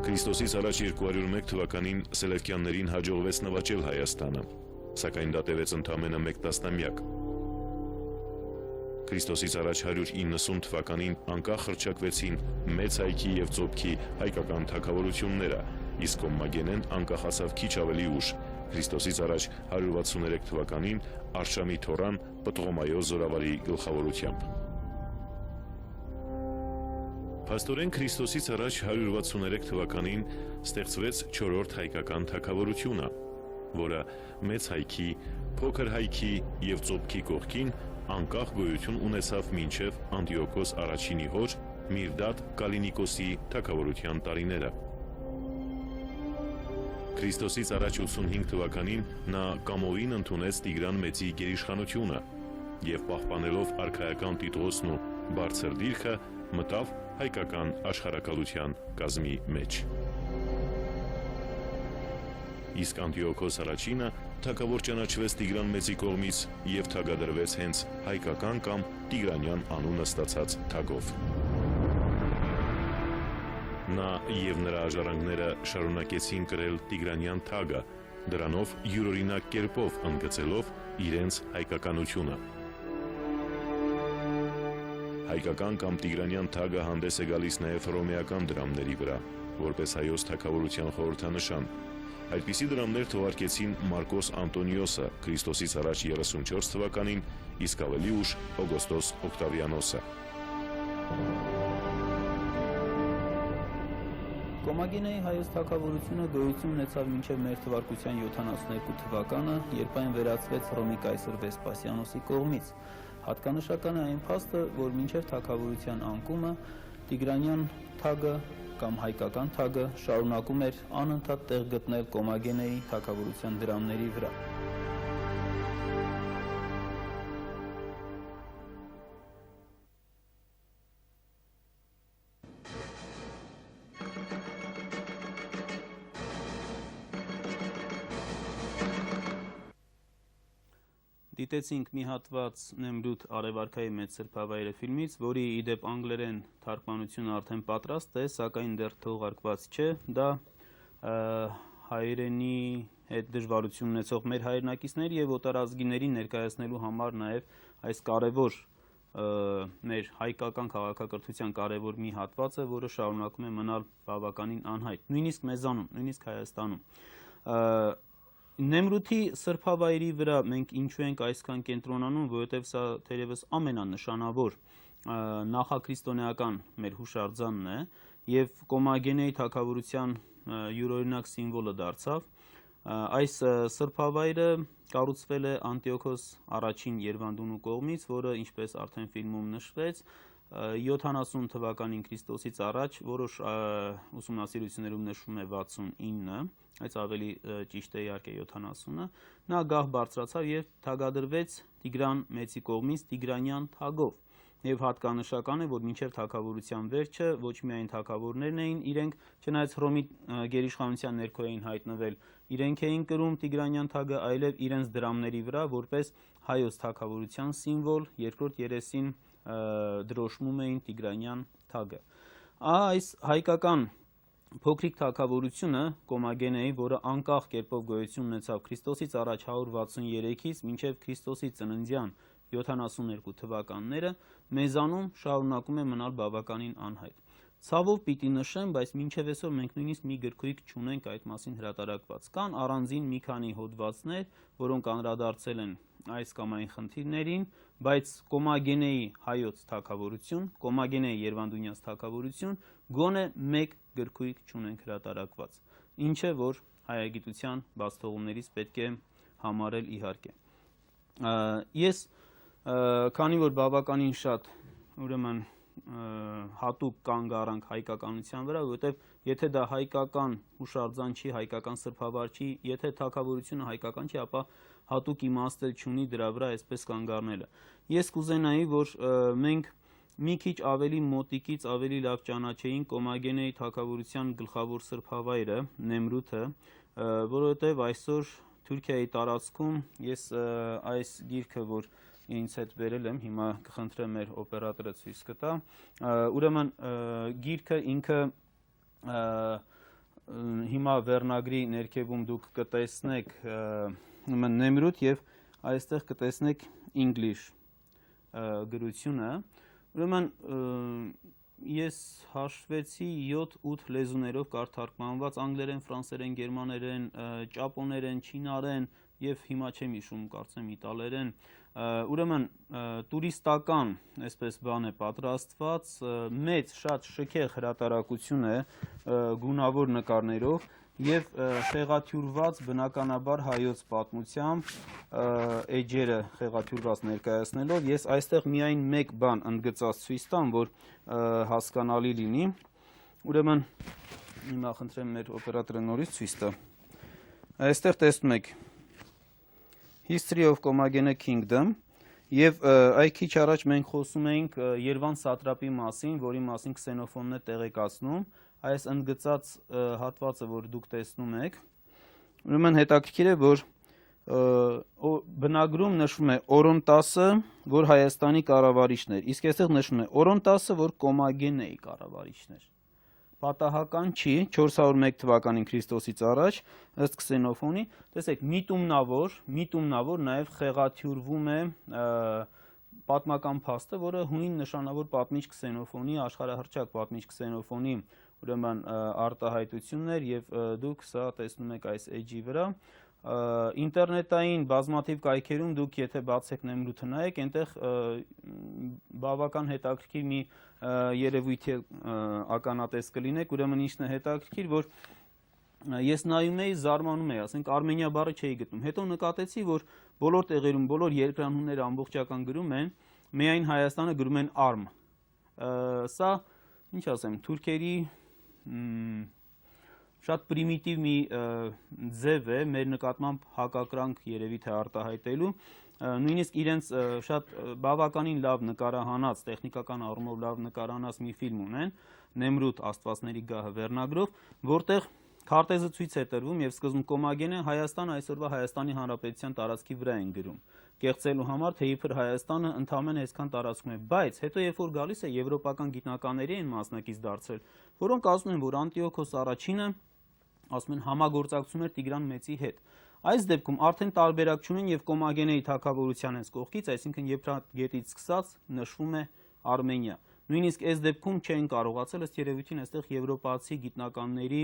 Քրիստոսից առաջ 201 թվականին Սելևկյաններին հաջողվեց նվաճել Հայաստանը, սակայն դա տևեց ընդամենը մեկ տասնամյակ։ Քրիստոսից առաջ 190 թվականին անկախ հռչակվեցին Մեծ Հայքի և Ծոփքի հայկական թագավորությունները, իսկ Կոմմագենեն անկախացավ քիչ ավելի ուշ, Քրիստոսից առաջ 163 թվականին Արշամի թոռան Պտղոմայոս զորավարի գլխավորությամբ։ Փաստորեն Քրիստոսից առաջ 163 թվականին ստեղծվեց 4-րդ հայկական թագավորությունը, որը Մեծ Հայքի, Փոքր Հայքի և Ծոփքի կողքին անկախ գոյություն ունեցավ մինչև Անտիոքոս առաջինի հոր Միրդադ Կալինիկոսի թագավորության տարիները։ Քրիստոսից առաջ 85 թվականին նա կամովին ընդունեց Տիգրան Մեծի գերիշխանությունը և պահպանելով արքայական տիտղոսն ու բարձր դիրքը մտավ հայկական աշխարհակալության կազմի մեջ։ Իսկ Անտիոքոս առաջինը թագավոր ճանաչվեց Տիգրան Մեծի կողմից և թագադրվեց հենց հայկական կամ Տիգրանյան անունը ստացած թագով։ Նա և նրա աժառանգները շարունակեցին կրել Տիգրանյան թագը, դրանով յուրօրինակ կերպով ընդգծելով իրենց հայկականությունը։ Հայկական կամ Տիգրանյան թագը հանդես է գալիս նաև հռոմեական դրամների վրա, որպես հայոց թագավորության խորհրդանշան։ Այդպիսի դրամներ թողարկեցին Մարկոս Անտոնիոսը Քրիստոսից առաջ 34 թվականին, իսկ ավելի ուշ Օգոստոս Օկտավիանոսը։ Կոմագենեի հայոց թագավորությունը գոյություն ունեցավ մինչև մեր թվարկության 72 թվականը, երբ այն վերածվեց Հռոմի կայսր Վեսպասիանոսի կողմից։ Հատկանշական է այն փաստը, որ մինչև թագավորության անկումը Տիգրանյան թագը կամ հայկական թագը շարունակում էր անընդհատ տեղ գտնել Կոմագենեի թագավորության դրամների վրա։ Դիտեցինք մի հատված Նեմրութ Արևարքայի մեծ սրբավայրը ֆիլմից, որի իդեպ անգլերեն թարգմանությունը արդեն պատրաստ է, սակայն դեռ թողարկված չէ։ Դա հայերենի հետ դժվարություն ունեցող մեր հայրենակիցների եւ օտարազգիներին ներկայացնելու համար նաեւ այս կարևոր մեր հայկական քաղաքակրթության կարևոր մի հատված է, որը շարունակում է մնալ բավականին անհայտ, նույնիսկ մեզանում, նույնիսկ Հայաստանում։ Նեմրութի սրբավայրի վրա մենք ինչու ենք այսքան կենտրոնանում, որովհետև սա թերևս ամենանշանավոր նախաքրիստոնեական մեր հուշարձանն է եւ Կոմագենեի թագավորության յուրօրինակ սիմվոլը դարձավ։ Այս սրբավայրը կառուցվել է Անտիոքոս առաջին Երվանդունու կողմից, որը ինչպես արդեն ֆիլմում նշվեց 70 թվականին Քրիստոսից առաջ, որոշ ուսումնասիրություններում նշվում է 69, այս ավելի ճիշտ է իհարկե 70-ը, նա գահ բարձրացավ եւ թագադրվեց Տիգրան Մեծի կողմից Տիգրանյան թագով։ Եվ հատկանշական է, որ մինչև թագավորության վերջը ոչ միայն թագավորներն էին իրենք, չնայած Հռոմի գերիշխանության ներքո էին հայտնվել, իրենք էին կրում Տիգրանյան թագը, այլև իրենց դրամների վրա որպես հայոց թագավորության սիմվոլ, երկրորդ երեսին դրոշմում էին Տիգրանյան թագը։ Այս հայկական փոքրիկ թագավորությունը Կոմագենեի, որը անկախ կերպով գոյություն ունեցավ Քրիստոսից առաջ 163-ից մինչև Քրիստոսի ծննդյան 72 թվականները, մեզանում շարունակում է մնալ բավականին անհայտ։ Ցավով պիտի նշեմ, բայց մինչև այսօր մենք նույնիսկ մի գրքույկ չունենք այդ մասին հրատարակված։ Կան առանձին մի քանի հոդվածներ, որոնք անդրադարձել են այս կամ այն խնդիրներին, բայց Կոմագենեի հայոց թագավորություն, Կոմագենեի Երվանդունյաց թագավորություն գոնե մեկ գրքույկ չունենք հրատարակված, ինչը որ հայագիտության բացթողումներից պետք է համարել իհարկե։ Ես քանի որ բավականին շատ ուրեմն հատուկ կանգ առանք հայկականության վրա, որովհետև եթե դա հայկական հուշարձան չի, հայկական սրբավայր չի, եթե թագավորությունը հայկական չի, ապա հատուկ իմաստ չունի դրա վրա այսպես կանգ առնելը։ Ես կուզենայի, որ մենք մի քիչ ավելի մոտիկից ավելի լավ ճանաչեինք Կոմագենեի թագավորության գլխավոր սրբավայրը, Նեմրութը, որովհետև այսօր Թուրքիայի տարածքում ես այս գիրքը, որ ինձ հետ վերել եմ, հիմա կխնդրեմ մեր օպերատորը ցույց կտա, ուրեմն գիրքը ինքը հիմա վերնագրի ներքևում դուք կտեսնեք Նեմրութ եւ այստեղ կտեսնեք English գրությունը, ուրեմն ես հաշվեցի 7-8 լեզուներով կարդարկմանված անգլերեն, ֆրանսերեն, գերմաներեն, ճապոներեն, չինարեն եւ հիմա չեմ հիշում, կարծեմ իտալերեն, ուրեմն տուրիստական այսպես բան է պատրաստված, մեծ շատ շքեղ հրատարակություն է գունավոր նկարներով եւ խեղաթյուրված բնականաբար հայոց պատմությամբ էջերը խեղաթյուրված ներկայացնելով ես այստեղ միայն մեկ բան ընդգծած ցույց տամ, որ հասկանալի լինի, ուրեմն հիմա խնդրեմ մեր օպերատորը նորից ցույց տա, այստեղ տեսնում եք History of Commagene Kingdom եւ այ քիչ առաջ մենք խոսում էինք Երևան սատրապի մասին, որի մասին Քսենոֆոնն է տեղեկացնում, այս ընդգծած հատվածը, որ դուք տեսնում եք, ուրեմն հետաքրքիր է, որ բնագրում նշվում է Օրոնտասը, որ Հայաստանի կառավարիչն էր, իսկ այստեղ նշվում է Օրոնտասը, որ Կոմագենեի կառավարիչն էր։ Պատահական չի, 401 թվականին Քրիստոսից առաջ, ըստ Քսենոֆոնի, տեսեք, միտումնավոր նաև խեղաթյուրվում է պատմական փաստը, որը հույն նշանավոր պատմիչ Քսենոֆոնի, աշխարհահռչակ պատմիչ Քսենոֆոնի ուրեմն արտահայտությունն էր եւ դուք սա տեսնում եք այս էջի վրա ինտերնետային բազմաթիվ կայքերում դուք եթե բացեք Նեմրութը նայեք, այնտեղ բավական հետաքրքիր մի երևույթի ականատես կլինեք, ուրեմն ինչն է հետաքրքիր, որ ես նայում էի, զարմանում էի, ասենք Արմենիա բառը չէի գտնում, հետո նկատեցի, որ բոլոր տեղերում, բոլոր երկրանունները ամբողջական գրում են, միայն Հայաստանը գրում են արմ, սա, ինչ ասեմ, թուրքերի շատ պրիմիտիվ մի ձև է մեր նկատմամբ հակակրանք երևի թե արտահայտելու, նույնիսկ իրենց շատ բավականին լավ նկարահանած, տեխնիկական առումով լավ նկարահանած մի ֆիլմ ունեն, Նեմրութ Աստվածների գահը վերնագրով, որտեղ քարտեզը ցույց է տրվում եւ սկզբում Կոմագենը Հայաստան այսօրվա Հայաստանի Հանրապետության տարածքի վրա են գրում, կեղծելու համար, թե իբր Հայաստանը ընդամենը այսքան տարածքում է, բայց հետո երբ որ գալիս է եվրոպական գիտնականների են մասնակից դարձել, որոնք ասում են, որ Անտիոքոս առաջինը ասում են համագործակցում էր Տիգրան Մեծի հետ։ Այս դեպքում արդեն տարբերակ չունեն եւ Կոմագենեի թագավորության են կողքից, այսինքն Եփրատ սկսած նշվում է Արմենիա։ Նույնիսկ այս դեպքում չեն կարողացել, ըստ երևույթին այստեղ եվրոպացի գիտնականների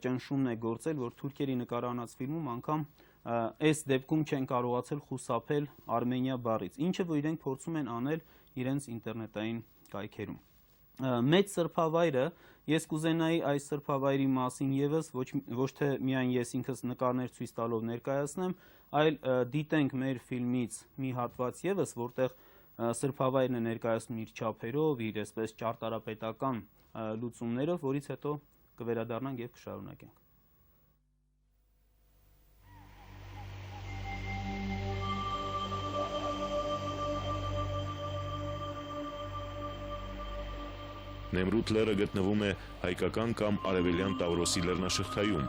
ճնշումն է գործել, որ թուրքերի նկարահանած ֆիլմում անգամ այս դեպքում չեն կարողացել խուսափել Արմենիա բառից, ինչը որ իրենք փորձում են անել իրենց ինտերնետային կայքերում։ Մեծ սրբավայրը, ես կուզենայի այս սրբավայրի մասին եւս ոչ թե միայն ես ինքս նկարներ ցույց տալով ներկայացնեմ, այլ դիտենք մեր ֆիլմից մի հատված եւս, որտեղ սրբավայրն է ներկայացնում իր չափերով, իր այսպես ճարտարապետական լուծումներով, որից հետո կվերադառնանք եւ կշարունակենք։ Նեմրութ լեռը գտնվում է հայկական կամ արևելյան Տավրոսի լեռնաշղթայում,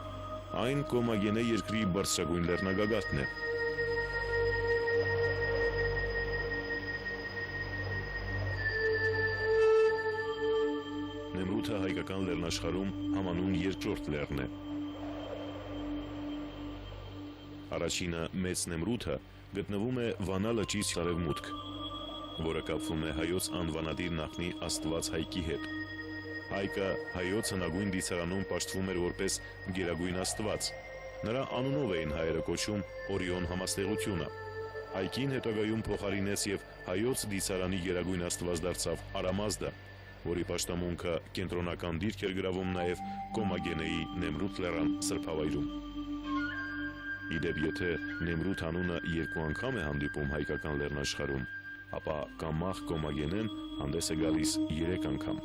այն Կոմագենե երկրի բարձրագույն լեռնագագաթն է։ Նեմրութը հայկական լեռնաշխարհում համանուն երկրորդ լեռն է։ Առաջինը մեծ Նեմրութը գտնվում է Վանա լճից արևմուտք, որը կապվում է հայոց անվանադիր նախնի Աստված Հայկի հետ։ Հայկը հայոց հնագույն դիցարանում պաշտվում էր որպես գերագույն Աստված։ Նրա անունով էին հայերը կոչում Օրիոն համաստեղությունը։ Հայկին հետագայում փոխարինեց եւ հայոց դիցարանի գերագույն Աստված դարձավ Արամազդը, որի պաշտամունքը կենտրոնական դիրք էր գրավում նաեւ Կոմագենեի Նեմրութ լեռան սրբավայրում։ Իդեպ եթե Նեմրութ անունը երկու անգամ է հանդիպում հայկական լեռնաշխարհում, ապա Կամախ Կոմագենեն հանդես է գալիս 3 անգամ։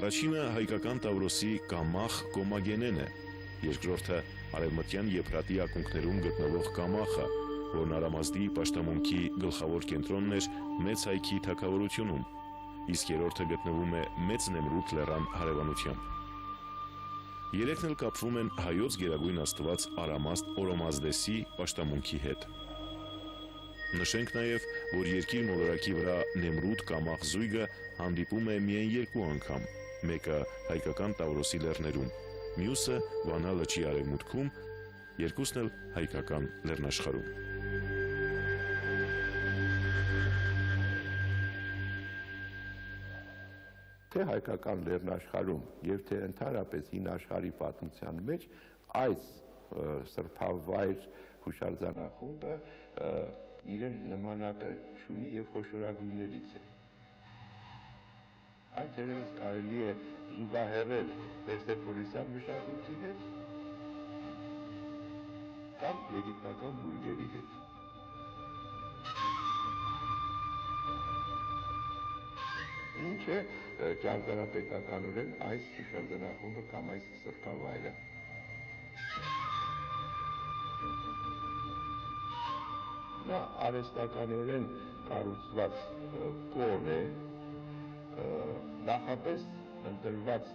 Առաջինը հայկական Տավրոսի Կամախ Կոմագենեն է, երկրորդը արևմտյան Եփրատի ակունքներում գտնվող Կամախը, որն Արամազդի պաշտամունքի գլխավոր կենտրոնն էր Մեծ Հայքի թագավորությունում, իսկ երրորդը գտնվում է Մեծ Նեմրութ լեռան հարևանությամբ։ Երեքն էլ կապվում են հայոց գերագույն Աստված Արամազդ Օրոմազդեսի պաշտամունքի հետ։ Նշենք նաև, որ երկիր մոլորակի վրա Նեմրութ Կամախ զույգը հանդիպում է միայն 2 անգամ, մեկը հայկական Տավրոսի լեռներում, մյուսը Վանա լճի արևմուտքում, երկուսն էլ հայկական լեռնաշխարհում։ Թե հայկական լեռնաշխարհում եւ թե ընդհանրապես հին աշխարհի պատմության մեջ այս սրբավայր հուշարձանախումբը իրեն նմանակը ունի եւ խոշորագույններից է։ Այն թերևս կարելի է զուգահեռել Պերսեպոլիսյան մշակույթի հետ կամ եգիպտական բուրգերի հետ։ Ինչ է ճարտարապետականորեն այս հուշարձանախումբը կամ այս սրբավայրը։ Նա արհեստականորեն կառուցված կոն է, նախապես ընտրված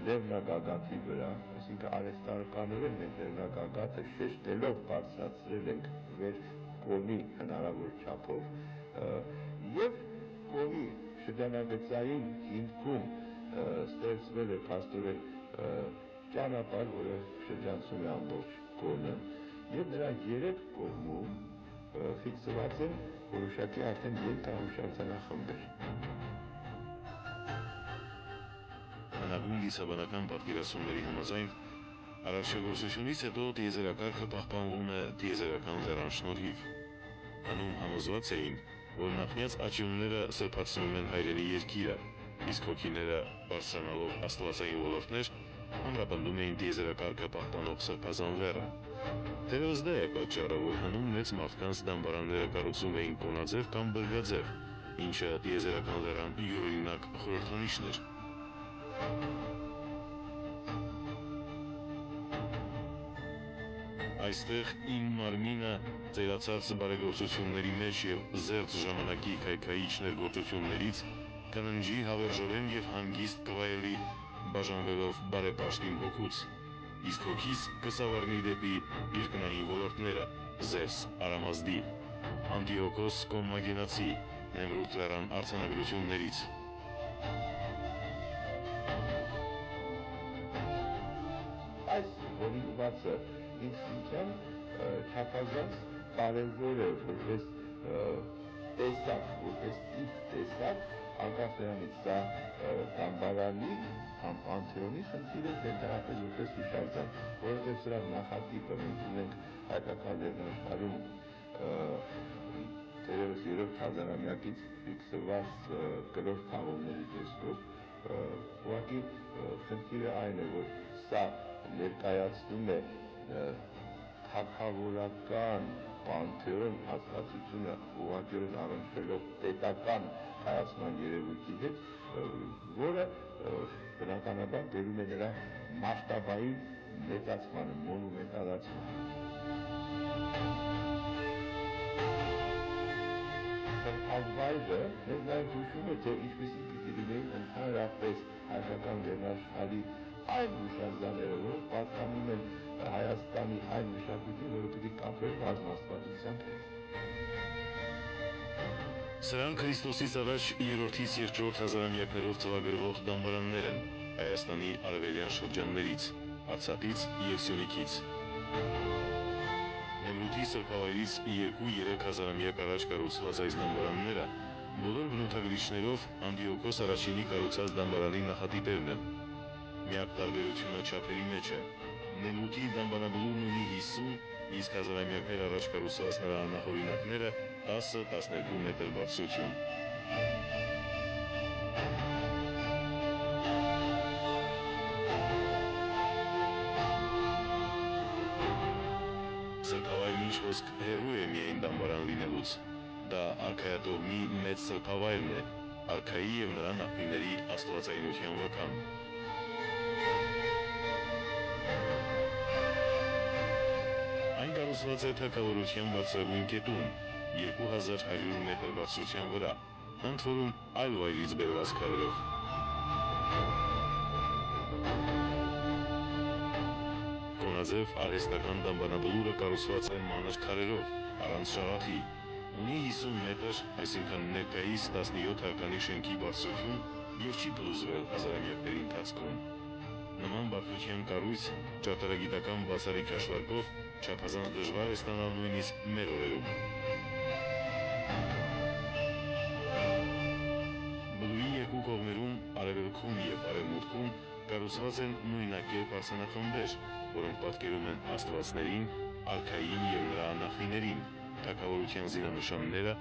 լեռնագագաթի վրա, այսինքն արհեստականորեն մենք լեռնագագաթը շեշտելով բարձրացրել ենք վեր կոնի հնարավոր չափով եւ կոնի շրջանագծային հիմքում ստեղծվել է փաստորեն ճանապարհ, որը շրջանցում է ամբողջ կոնը եւ նրա երեք կողմում ֆիքսված են որոշակի արդեն ենթահուշարձանախմբեր։ Հնագույն լիսաբանական պատկերացումների համաձայն արարչագործությունից հետո տիեզերակարգը պահպանվում է տիեզերական լեռան շնորհիվ։ Հնում համոզված էին, որ նախնյաց աճյունները սրբացնում են հայրենի երկիրը, իսկ հոգիները բարձրանալով աստվածային ոլորտներ ամրապնդում էին տիեզերակարգը պահպանող սրբազան լեռը։ Թերևս դա է պատճառը, որ հնում մեծ մարդկանց դամբարանները կառուցում էին կոնաձև կամ բրգաձև, ինչը տիեզերական լեռան յուրօրինակ խորհրդանիշն էր։ Այստեղ իմ մարմինը ծերացած բարեգործությունների մեջ եւ զերծ ժամանակի քայքայիչ ներգործություններից կննջի հավերժորեն եւ հանգիստ կվայելի բաժանվելով բարեպաշտին հոգուց, իսկ հոգիս կսավառնի դեպի երկնային ոլորտները, Զևս Արամազդի, Անտիոքոս Կոմագենացի, Նեմրութ լեռան արձանագրություններից։ Այս հորինվածը ինձ ինքան չափազանց կարևոր է որպես տեսակ, որպես իսկ տեսակ, անկախ նրանից սա դամբարանի կամ պանթեոնի խնդիր է, թե ընդհանրապես որպես հուշարձան, որովհետև սրա նախատիպը մենք ունենք հայկական լեռնաշխարհում թերևս 3-րդ հազարամյակից ֆիքսված կրոր թաղումների տեսքով, ուղղակի խնդիրը այն է, որ սա ներկայացնում է թագավորական պանթեոն հասկացությունը ուղղակիորեն առնչվելով պետական կայացման երևույթի հետ, որը բնականաբար բերում է նրա մասշտաբային մեծացմանը, մոնումենտալացմանը։ Սրբավայրը մեզ նաև հուշում է, թե ինչպեսի պիտի լինեին ընդհանրապես հայկական լեռնաշխարհի այն հուշարձանները, որոնք պատկանում են Հայաստանի այն մշակույթին, որը պիտի կապեր բազմաստվածությամբ հետ։ Սրանք Քրիստոսից առաջ 3-ից 2-րդ հազարամյակներով ծավալվող դամբարաններ են Հայաստանի արևելյան շրջաններից, Արցախից և Սյունիքից։ Նեմրութի սրբավայրից 2-3 հազարամյակ առաջ կառուցված այս դամբարանները բոլոր բնութագրիչներով Անտիոքոս առաջինի կառուցած դամբարանի նախատիպերն են։ Միակ տարբերությունը չափերի մեջ է։ Նեմրութի դամբարանբլուրն ունի 50, իսկ հազարամյակներ առաջ կառուցված նրա անահորինակները 10-12 մետր բարձրություն։ Սրբավայրն ինչ խոսք հեռու է միայն դամբարան լինելուց։ Դա արքայատոհմի մեծ սրբավայրն է, արքայի և նրա նախնիների աստվածայնության վկան։ Այն կառուցված է թագավորության բարձրագույն կետում, 2100 մետր բարձրության վրա, ընդ որում այլ վայրից բերված քարերով։ Կոնաձև արհեստական դամբարանբլուրը կառուցված է մանր քարերով, առանց շաղախի, ունի 50 մետր, այսինքն ներկայիս 17 թվականի շենքի բարձրություն և չի փլուզվել հազարամյակների ընթացքում։ Նման մակրության կառույց ճարտարագիտական բացառիկ հաշվարկով չափազանց դժվար է ստանալ նույնիսկ մեր օրերում։ Բլուրի երկու կողմերում, արևելքում և արևմուտքում, կառուցված են նույնակերպ արձանախմբեր, որոնք պատկերում են աստվածներին, արքային և նրա անախիներին, թագավորության զինանշանները,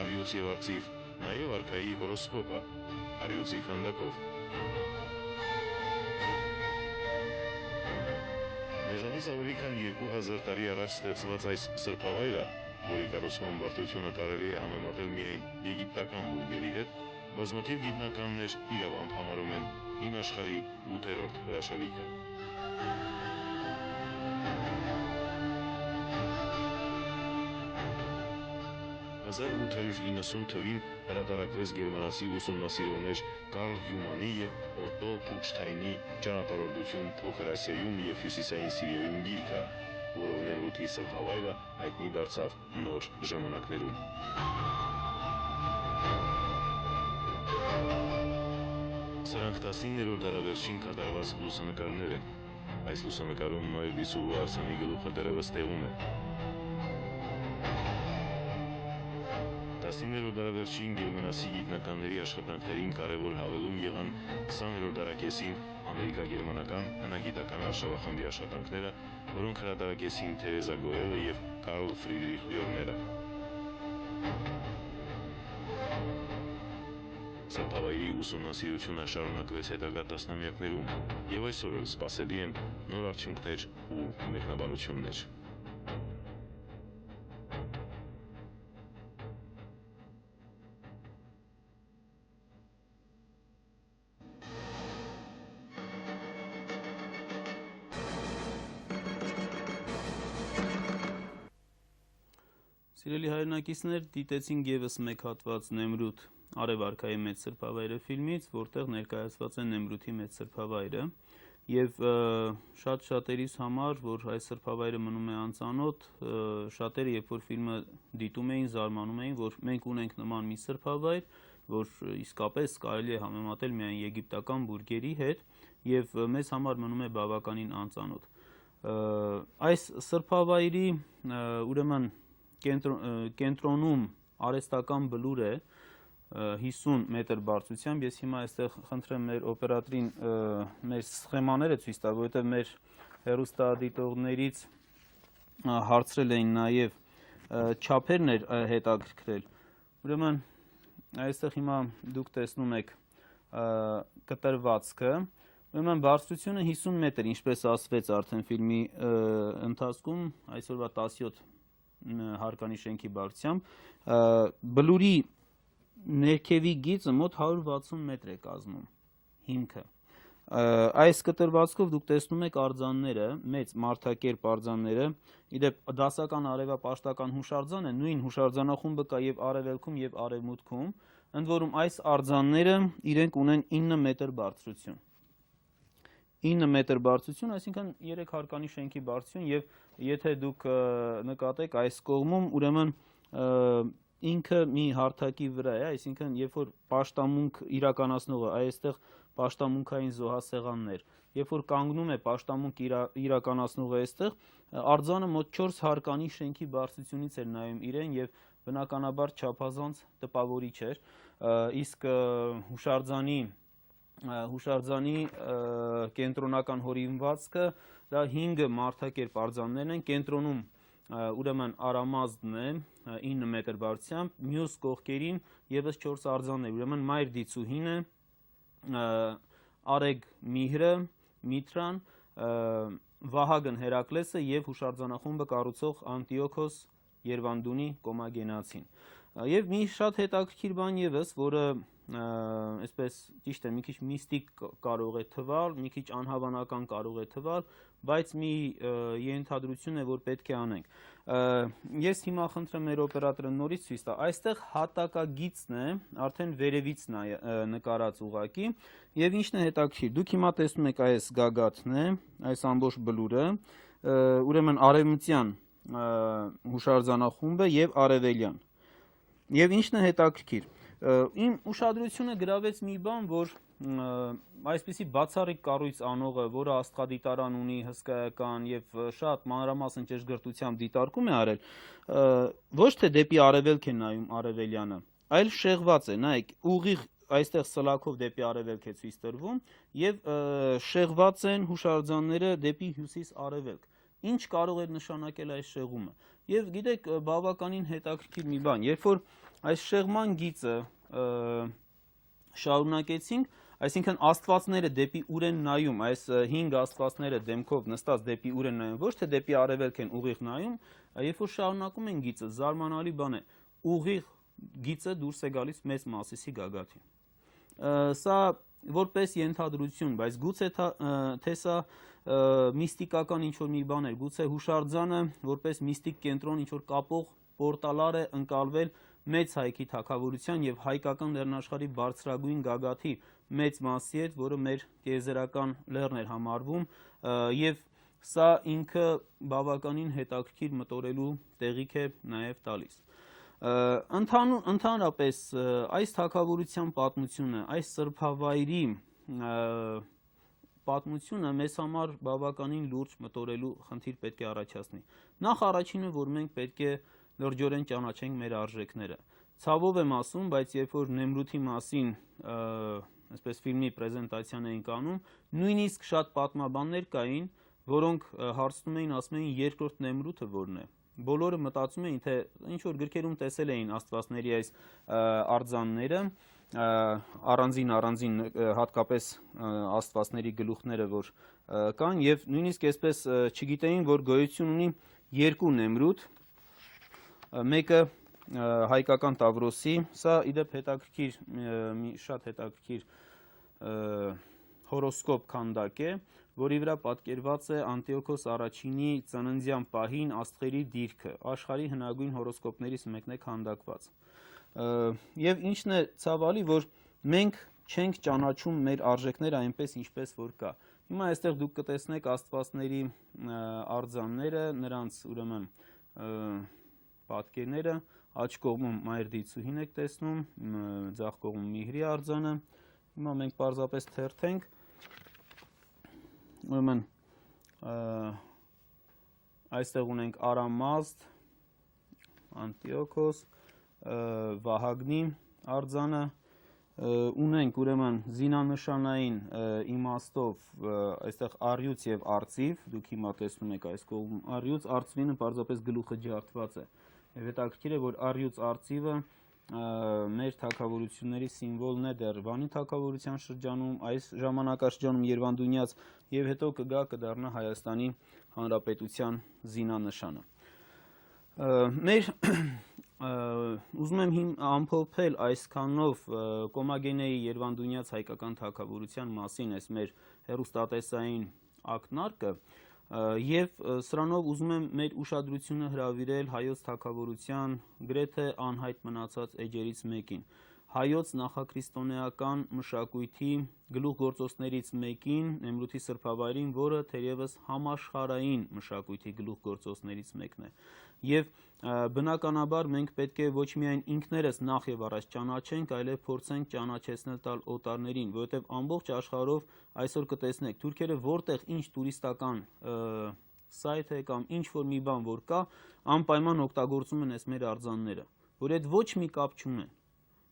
առյուծ և արծիվ, նաև արքայի հորոսկոպը, առյուծի քանդակով։ Մեզանից ավելի քան 2000 տարի առաջ ստեղծված այս սրբավայրը, որի կառուցման բարդությունը կարելի է համեմատել միայն եգիպտական բուրգերի հետ, բազմաթիվ գիտնականներ իրավամբ համարում են հին աշխարհի 8-րդ հրաշալիքը։ 1890 թվին հրատարակվեց գերմանացի ուսումնասիրողներ Կարլ Յումանի և Օտո Պուչտայնի «Ճանապարհորդություն Փոքր Ասիայում և Հյուսիսային Սիրիայում» գիրքը, որով Նեմրութի սրբավայրը հայտնի դարձավ նոր ժամանակներում։ Սրանք 19-րդ դարավերջին կատարված լուսանկարներ են։ Այս լուսանկարում Նոյի Բիսուղու արձանի գլուխը դեռևս տեղում է։ 19-րդ դարավերջին գերմանացի գիտնականների աշխատանքներին կարևոր հավելում եղան 20-րդ դարակեսին ամերիկա-գերմանական հնագիտական արշավախմբի աշխատանքները, որոնք հրատարակեցին Թերեզա Գոելը և Կարլ Ֆրիդրիխ Լյորները։ Սրբավայրի ուսումնասիրությունը շարունակվեց հետագա տասնամյակներում, և այսօր էլ սպասելի են նոր արդյունքներ ու մեկնաբանություններ։ Սիրելի հայրենակիցներ, դիտեցինք ևս մեկ հատված Նեմրութ արևարքայի մեծ սրբավայրը ֆիլմից, որտեղ ներկայացված է Նեմրութի մեծ սրբավայրը, եւ շատ շատերիս համար, որ այս սրբավայրը մնում է անծանոթ, շատերը երբ որ ֆիլմը դիտում էին, զարմանում էին, որ մենք ունենք նման մի սրբավայր, որ իսկապես կարելի է համեմատել միայն եգիպտական բուրգերի հետ, եւ մեզ համար մնում է բավականին անծանոթ։ Այս սրբավայրի ուրեմն կենտրոնում արհեստական բլուր է 50 մետր բարձրությամբ։ Ես հիմա այստեղ խնդրեմ մեր օպերատորին մեր սխեմաները ցույց տա, որովհետև մեր հեռուստադիտողներից հարցրել էին նաև չափերն էր հետաքրքրել։ Ուրեմն այստեղ հիմա դուք տեսնում եք կտրվածքը, ուրեմն բարձրությունը 50 մետր, ինչպես ասվեց արդեն ֆիլմի ընթացքում, այսօրվա 17 հարկանի շենքի բարձրությամբ, բլուրի ներքևի գիծը մոտ 160 մետր է կազմում հիմքը։ Այս կտրվածքով դուք տեսնում եք արձանները, մեծ մարդակերպ արձանները, իդեպ դասական արևապաշտական հուշարձան է, նույն հուշարձանախումբը կա եւ արևելքում եւ արևմուտքում, ընդ որում այս արձանները իրենք ունեն 9 մետր բարձրություն։ 9 մետր բարձրություն, այսինքն 3 հարկանի շենքի բարձրություն, եւ եթե դուք նկատեք այս կողմում, ուրեմն ինքը մի հարթակի վրա է, այսինքն երբ որ պաշտամունք իրականացնողը այստեղ պաշտամունքային զոհասեղաններ, երբ որ կանգնում է պաշտամունք իրականացնողը այստեղ, արձանը մոտ 4 հարկանի շենքի բարձրությունից էր նայում իրեն եւ բնականաբար չափազանց տպավորիչ էր, իսկ հուշարձանի կենտրոնական հորինվածքը դա 5 մարդակերպ արձաններն են, կենտրոնում ուրեմն արամազդն է 9 մետր բարձրությամբ, մյուս կողքերին եւս 4 արձաններ, ուրեմն Մայր Դիցուհին է, Արեգ Միհրը, Միտրան, Վահագն Հերակլեսը եւ հուշարձանախումբը կառուցող Անտիոքոս Երվանդունի Կոմագենացին։ Եվ մի շատ հետաքրքիր բան եւս, որը այսպես ճիշտ է, մի քիչ միստիկ կարող է թվալ, մի քիչ անհավանական կարող է թվալ, բայց մի ենթադրություն է, որ պետք է անենք։ Ես հիմա խնդրեմ մեր օպերատորը նորից ցույց տա։ Այստեղ հատակագիծն է, արդեն վերևից նկարած ուղակի, եւ ինչն է հետաքրքիր։ Դուք հիմա տեսնում եք այս գագաթն է, այս ամբողջ բլուրը, ուրեմն արևմտյան հուշարձանախումբը եւ արևելյան։ Եվ ինչն է հետաքրքիր։ Իմ ուշադրությունը գրավեց մի բան, որ այսպիսի բացառիկ կառույց անողը, որը աստղադիտարան ունի հսկայական եւ շատ մանրամասն ճշգրտությամբ դիտարկում է արել, ոչ թե դեպի արևելք է նայում արևելյանը, այլ շեղված է, նայեք, ուղիղ այստեղ սլաքով դեպի արևելք է ցույց տրվում եւ շեղված են հուշարձանները դեպի հյուսիս-արևելք։ Ինչ կարող է նշանակել այս շեղումը։ Եվ գիտեք, բավականին հետաքրքիր մի բան, երբ որ այս շեղման գիծը շարունակեցինք, այսինքն աստվածները դեպի ուր են նայում, այս 5 աստվածները դեմքով նստած դեպի ուր են նայում, ոչ թե դեպի արևելք են ուղիղ նայում, երբ որ շարունակում են գիծը, զարմանալի բան է, ուղիղ գիծը դուրս է գալիս մեծ Մասիսի գագաթին։ Սա որպես ենթադրություն, բայց գուցե թե սա միստիկական ինչ-որ մի բան էր, գուցե հուշարձանը որպես միստիկ կենտրոն ինչ-որ կապող պորտալար է ընկալվել մեծ հայքի թագավորության եւ հայկական լեռնաշխարհի բարձրագույն գագաթի մեծ մասի հետ, որը մեր տիեզերական լեռն էր համարվում, եւ սա ինքը բավականին հետաքրքիր մտորելու տեղիք է նաեւ տալիս։ Ընդհանրապես այս թագավորության պատմությունը, այս սրբավայրի պատմությունը մեզ համար բավականին լուրջ մտորելու խնդիր պետք է առաջացնի։ Նախ առաջինը, որ մենք պետք է լրջորեն ճանաչենք մեր արժեքները։ Ցավով եմ ասում, բայց երբ որ Նեմրութի մասին այսպես ֆիլմի պրեզենտացիան էինք անում, նույնիսկ շատ պատմաբաններ կային, որոնք հարցնում էին, ասում էին երկրորդ Նեմրութը որն է։ Բոլորը մտածում էին, թե ինչ որ գրքերում տեսել էին աստվածների այս արձանները, առանձին հատկապես աստվածների գլուխները, որ կան, եւ նույնիսկ այսպես չգիտեին, որ գոյություն ունի երկու Նեմրութ, մեկը հայկական Տավրոսի, սա իդեպ հետաքրքիր, շատ հետաքրքիր հորոսկոպ քանդակ է, որի վրա պատկերված է Անտիոքոս առաջինի ծննդյան պահին աստղերի դիրքը, աշխարհի հնագույն հորոսկոպներից մեկն է քանդակված։ Եվ ինչն է ցավալի, որ մենք չենք ճանաչում մեր արժեքները այնպես, ինչպես որ կա։ Հիմա այստեղ դուք կտեսնեք աստվածների արձանները, նրանց ուրեմն պատկերները, աջ կողմում Մայր Դիցուհին եք տեսնում, ձախ կողմում Միհրի արձանը։ Հիմա մենք պարզապես թերթենք, ուրեմն այստեղ ունենք Արամազդ, Անտիոքոս, Վահագնի արձանը, ունենք ուրեմն զինանշանային իմաստով այստեղ առյուծ եւ արծիվ, դուք հիմա տեսնում եք այս կողմում առյուծ, արծվինը պարզապես գլուխը ջարդված է։ Եվ հետաքրքիր է, որ առյուծ արծիվը մեր թագավորությունների սիմվոլն է դեռ Վանի թագավորության շրջանում, այս ժամանակաշրջանում Երևանդունյաց եւ հետո կդառնա Հայաստանի Հանրապետության զինանշանը։ Մեր ուզում եմ ամփոփել այսքանով Կոմագենեի Երևանդունյաց հայկական թագավորության մասին այս մեր հեռուստատեսային ակնարկը եւ սրանով ուզում եմ մեր ուշադրությունը հրավիրել հայոց թագավորության գրեթե անհայտ մնացած էջերից մեկին, հայոց նախաքրիստոնեական մշակույթի գլուխգործոցներից մեկին, Նեմրութի սրբավայրին, որը թերևս համաշխարհային մշակույթի գլուխգործոցներից մեկն է։ Եվ բնականաբար մենք պետք է ոչ միայն ինքներս նախ եւ առաջ ճանաչենք, այլև փորձենք ճանաչեցնել տալ օտարներին, որովհետեւ ամբողջ աշխարհով այսօր կտեսնեք թուրքերը որտեղ ինչ տուրիստական սայթ է կամ ինչ որ մի բան որ կա, անպայման օգտագործում են այս մեր արձանները, որ այդ ոչ մի կապ չունեն։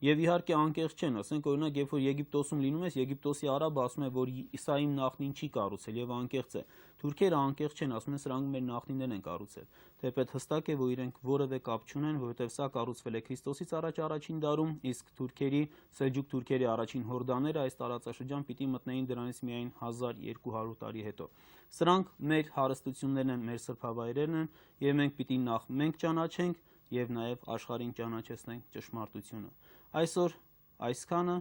Եվ իհարկե անկեղծ չեն, ասենք օրինակ, երբ որ Եգիպտոսում լինում ես, Եգիպտոսի արաբը ասում է, որ սա իմ նախնին չի կառուցել եւ անկեղծ է։ Թուրքերը անկեղծ չեն, ասում են սրանք մեր նախնիներն են կառուցել։ Թեպետ հստակ է, որ իրենք որևէ կապ չունեն, որովհետեւ սա կառուցվել է Քրիստոսից առաջին դարում, իսկ թուրքերի, սելջուկ թուրքերի առաջին հորդաները այս տարածաշրջան պիտի մտնեին դրանից միայն 1200 տարի հետո։ Սրանք մեր հարստություններն են, մեր սրբավայրերն են, եւ մենք պիտի նախ մենք ճանաչենք եւ նաեւ աշխարհին ճանաչեցնենք ճշմարտությունը։ Այսօր այսքանը,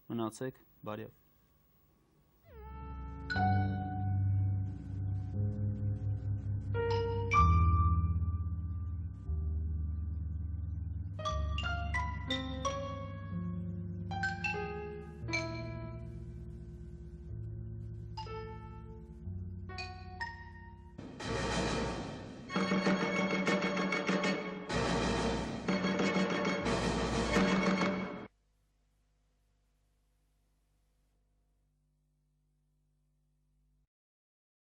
մնացեք բարյավ։